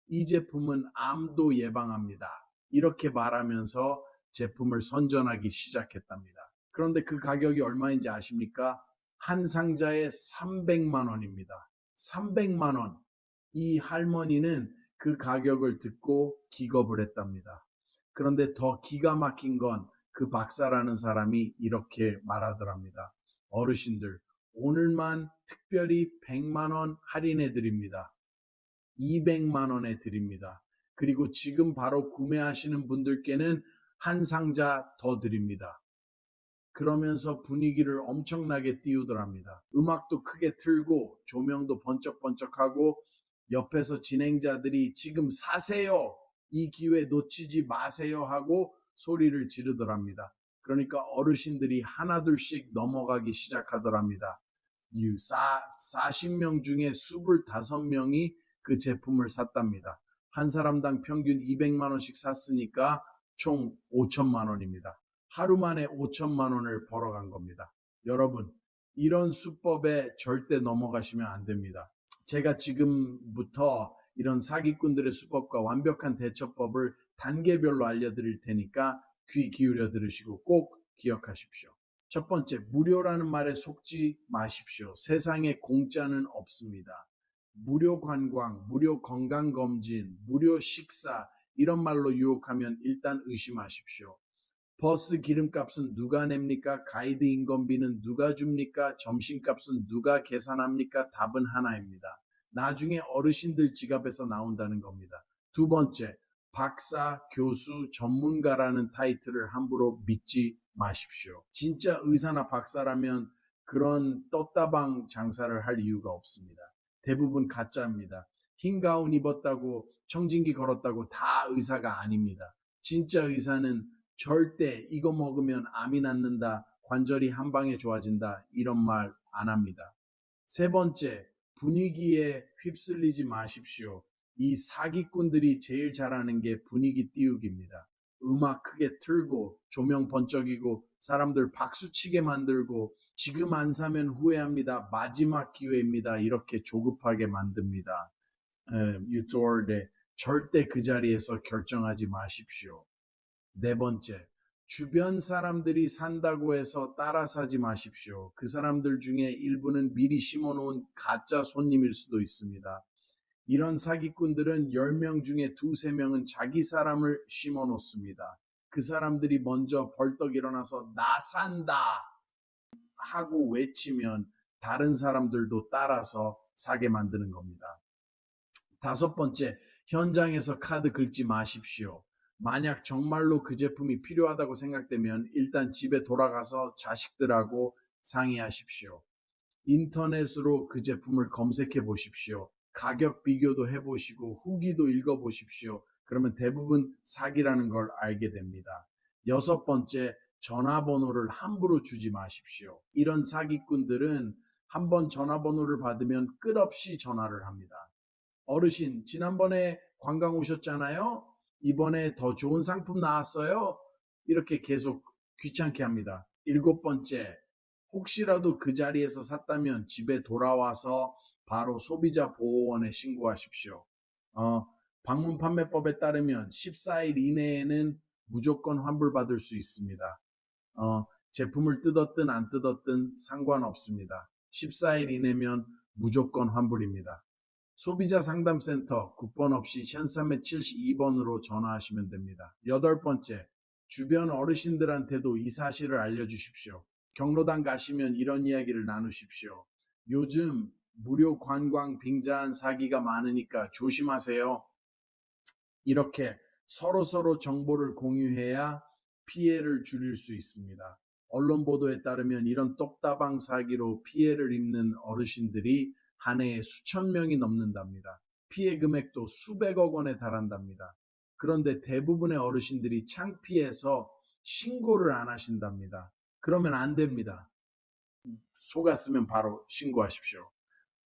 이 제품은 암도 예방합니다. 이렇게 말하면서 제품을 선전하기 시작했답니다. 그런데 그 가격이 얼마인지 아십니까? 한 상자에 300만 원입니다. 300만 원. 이 할머니는 그 가격을 듣고 기겁을 했답니다. 그런데 더 기가 막힌 건 그 박사라는 사람이 이렇게 말하더랍니다. 어르신들, 오늘만 특별히 100만 원 할인해 드립니다. 200만 원에 드립니다. 그리고 지금 바로 구매하시는 분들께는 한 상자 더 드립니다. 그러면서 분위기를 엄청나게 띄우더랍니다. 음악도 크게 틀고 조명도 번쩍번쩍하고 옆에서 진행자들이 지금 사세요! 이 기회 놓치지 마세요! 하고 소리를 지르더랍니다. 그러니까 어르신들이 하나둘씩 넘어가기 시작하더랍니다. 40명 중에 25명이 그 제품을 샀답니다. 한 사람당 평균 200만 원씩 샀으니까 총 5천만 원입니다. 하루 만에 5천만 원을 벌어간 겁니다. 여러분, 이런 수법에 절대 넘어가시면 안 됩니다. 제가 지금부터 이런 사기꾼들의 수법과 완벽한 대처법을 단계별로 알려드릴 테니까 귀 기울여 들으시고 꼭 기억하십시오. 첫 번째, 무료라는 말에 속지 마십시오. 세상에 공짜는 없습니다. 무료 관광, 무료 건강검진, 무료 식사 이런 말로 유혹하면 일단 의심하십시오. 버스 기름값은 누가 냅니까? 가이드 인건비는 누가 줍니까? 점심값은 누가 계산합니까? 답은 하나입니다. 나중에 어르신들 지갑에서 나온다는 겁니다. 두 번째, 박사, 교수, 전문가라는 타이틀을 함부로 믿지 마십시오. 진짜 의사나 박사라면 그런 떴다방 장사를 할 이유가 없습니다. 대부분 가짜입니다. 흰 가운 입었다고 청진기 걸었다고 다 의사가 아닙니다. 진짜 의사는 절대 이거 먹으면 암이 낫는다, 관절이 한 방에 좋아진다 이런 말 안 합니다. 세 번째, 분위기에 휩쓸리지 마십시오. 이 사기꾼들이 제일 잘하는 게 분위기 띄우기입니다. 음악 크게 틀고 조명 번쩍이고 사람들 박수치게 만들고 지금 안 사면 후회합니다. 마지막 기회입니다. 이렇게 조급하게 만듭니다. 유튜버들 절대 그 자리에서 결정하지 마십시오. 네 번째, 주변 사람들이 산다고 해서 따라 사지 마십시오. 그 사람들 중에 일부는 미리 심어놓은 가짜 손님일 수도 있습니다. 이런 사기꾼들은 10명 중에 2~3명은 자기 사람을 심어놓습니다. 그 사람들이 먼저 벌떡 일어나서 나 산다 하고 외치면 다른 사람들도 따라서 사게 만드는 겁니다. 다섯 번째, 현장에서 카드 긁지 마십시오. 만약 정말로 그 제품이 필요하다고 생각되면 일단 집에 돌아가서 자식들하고 상의하십시오. 인터넷으로 그 제품을 검색해 보십시오. 가격 비교도 해보시고 후기도 읽어보십시오. 그러면 대부분 사기라는 걸 알게 됩니다. 여섯 번째, 전화번호를 함부로 주지 마십시오. 이런 사기꾼들은 한번 전화번호를 받으면 끝없이 전화를 합니다. 어르신, 지난번에 관광 오셨잖아요. 이번에 더 좋은 상품 나왔어요. 이렇게 계속 귀찮게 합니다. 일곱 번째, 혹시라도 그 자리에서 샀다면 집에 돌아와서 바로 소비자 보호원에 신고하십시오. 방문 판매법에 따르면 14일 이내에는 무조건 환불받을 수 있습니다. 제품을 뜯었든 안 뜯었든 상관없습니다. 14일 이내면 무조건 환불입니다. 소비자 상담센터 국번 없이 1372번으로 전화하시면 됩니다. 여덟 번째, 주변 어르신들한테도 이 사실을 알려주십시오. 경로당 가시면 이런 이야기를 나누십시오. 요즘 무료 관광 빙자한 사기가 많으니까 조심하세요. 이렇게 서로 정보를 공유해야 피해를 줄일 수 있습니다. 언론 보도에 따르면 이런 똑다방 사기로 피해를 입는 어르신들이 한 해에 수천 명이 넘는답니다. 피해 금액도 수백억 원에 달한답니다. 그런데 대부분의 어르신들이 창피해서 신고를 안 하신답니다. 그러면 안 됩니다. 속았으면 바로 신고하십시오.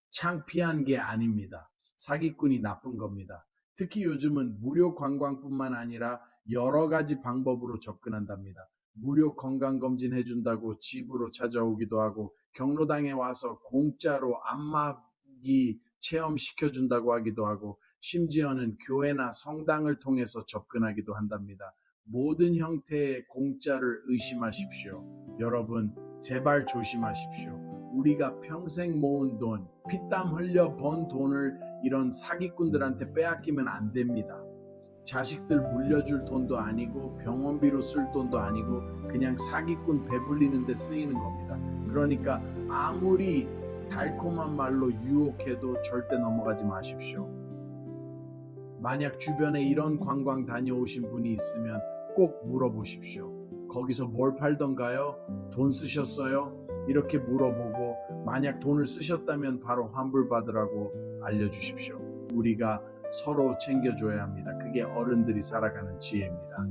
창피한 게 아닙니다. 사기꾼이 나쁜 겁니다. 특히 요즘은 무료 관광뿐만 아니라 여러 가지 방법으로 접근한답니다. 무료 건강검진 해준다고 집으로 찾아오기도 하고 경로당에 와서 공짜로 안마기 체험시켜준다고 하기도 하고 심지어는 교회나 성당을 통해서 접근하기도 한답니다. 모든 형태의 공짜를 의심하십시오. 여러분, 제발 조심하십시오. 우리가 평생 모은 돈, 피땀 흘려 번 돈을 이런 사기꾼들한테 빼앗기면 안 됩니다. 자식들 물려줄 돈도 아니고 병원비로 쓸 돈도 아니고 그냥 사기꾼 배불리는 데 쓰이는 겁니다. 그러니까 아무리 달콤한 말로 유혹해도 절대 넘어가지 마십시오. 만약 주변에 이런 관광 다녀오신 분이 있으면 꼭 물어보십시오. 거기서 뭘 팔던가요? 돈 쓰셨어요? 이렇게 물어보고 만약 돈을 쓰셨다면 바로 환불받으라고 알려주십시오. 우리가 서로 챙겨줘야 합니다. 그게 어른들이 살아가는 지혜입니다.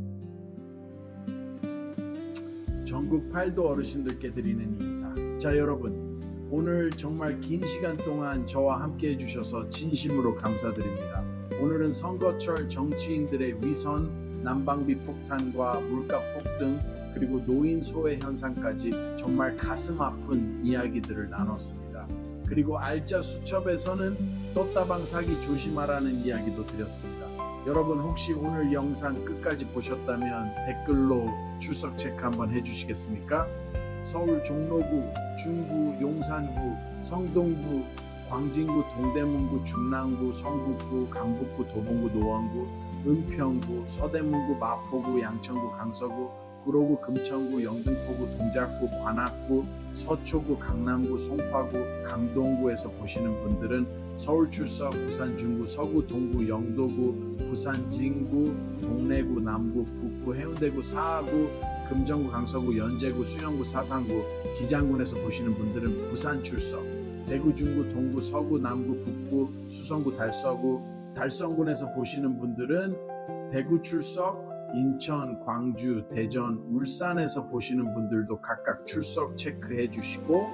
전국 8도 어르신들께 드리는 인사. 자, 여러분, 오늘 정말 긴 시간 동안 저와 함께 해주셔서 진심으로 감사드립니다. 오늘은 선거철 정치인들의 위선, 난방비 폭탄과 물가 폭등, 그리고 노인 소외 현상까지 정말 가슴 아픈 이야기들을 나눴습니다. 그리고 알짜 수첩에서는 돛다방 사기 조심하라는 이야기도 드렸습니다. 여러분 혹시 오늘 영상 끝까지 보셨다면 댓글로 출석 체크 한번 해주시겠습니까? 서울 종로구, 중구, 용산구, 성동구, 광진구, 동대문구, 중랑구, 성북구, 강북구, 도봉구, 노원구, 은평구, 서대문구, 마포구, 양천구, 강서구, 구로구, 금천구, 영등포구, 동작구, 관악구, 서초구, 강남구, 송파구, 강동구에서 보시는 분들은 서울 출석, 부산 중구, 서구, 동구, 영도구, 부산 진구, 동래구, 남구, 북구, 해운대구, 사하구, 금정구, 강서구, 연제구, 수영구, 사상구, 기장군에서 보시는 분들은 부산 출석, 대구, 중구, 동구, 서구, 남구, 북구, 수성구, 달성군에서 보시는 분들은 대구 출석, 인천, 광주, 대전, 울산에서 보시는 분들도 각각 출석 체크해 주시고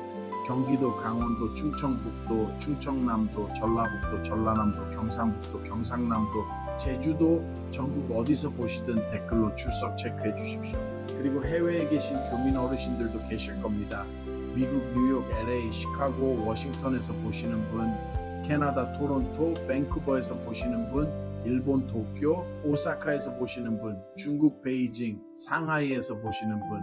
경기도, 강원도, 충청북도, 충청남도, 전라북도, 전라남도, 경상북도, 경상남도, 제주도, 전국 어디서 보시든 댓글로 출석 체크해 주십시오. 그리고 해외에 계신 교민 어르신들도 계실 겁니다. 미국, 뉴욕, LA, 시카고, 워싱턴에서 보시는 분, 캐나다, 토론토, 밴쿠버에서 보시는 분, 일본 도쿄, 오사카에서 보시는 분, 중국 베이징, 상하이에서 보시는 분,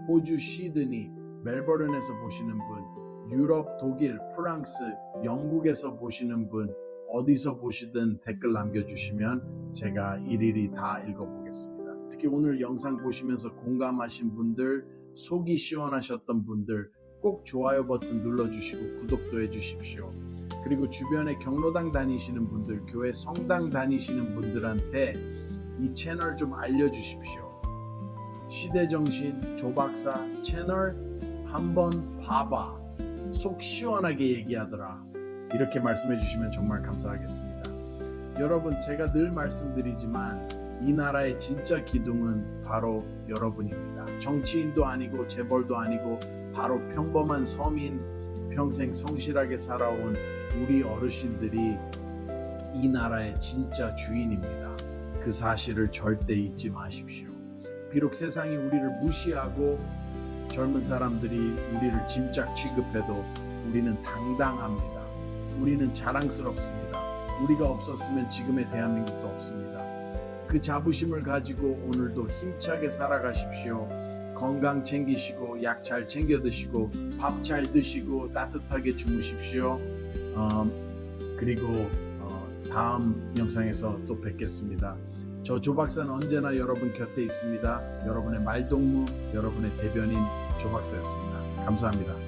호주 시드니, 멜버른에서 보시는 분, 유럽, 독일, 프랑스, 영국에서 보시는 분, 어디서 보시든 댓글 남겨주시면 제가 일일이 다 읽어보겠습니다. 특히 오늘 영상 보시면서 공감하신 분들, 속이 시원하셨던 분들 꼭 좋아요 버튼 눌러주시고 구독도 해주십시오. 그리고 주변에 경로당 다니시는 분들, 교회 성당 다니시는 분들한테 이 채널 좀 알려주십시오. 시대정신 조박사 채널 한번 봐봐. 속 시원하게 얘기하더라. 이렇게 말씀해 주시면 정말 감사하겠습니다. 여러분, 제가 늘 말씀드리지만 이 나라의 진짜 기둥은 바로 여러분입니다. 정치인도 아니고 재벌도 아니고 바로 평범한 서민, 평생 성실하게 살아온 우리 어르신들이 이 나라의 진짜 주인입니다. 그 사실을 절대 잊지 마십시오. 비록 세상이 우리를 무시하고 젊은 사람들이 우리를 짐짝 취급해도 우리는 당당합니다. 우리는 자랑스럽습니다. 우리가 없었으면 지금의 대한민국도 없습니다. 그 자부심을 가지고 오늘도 힘차게 살아가십시오. 건강 챙기시고 약 잘 챙겨 드시고 밥 잘 드시고 따뜻하게 주무십시오. 그리고 다음 영상에서 또 뵙겠습니다. 저 조박사는 언제나 여러분 곁에 있습니다. 여러분의 말동무, 여러분의 대변인 조박사였습니다. 감사합니다.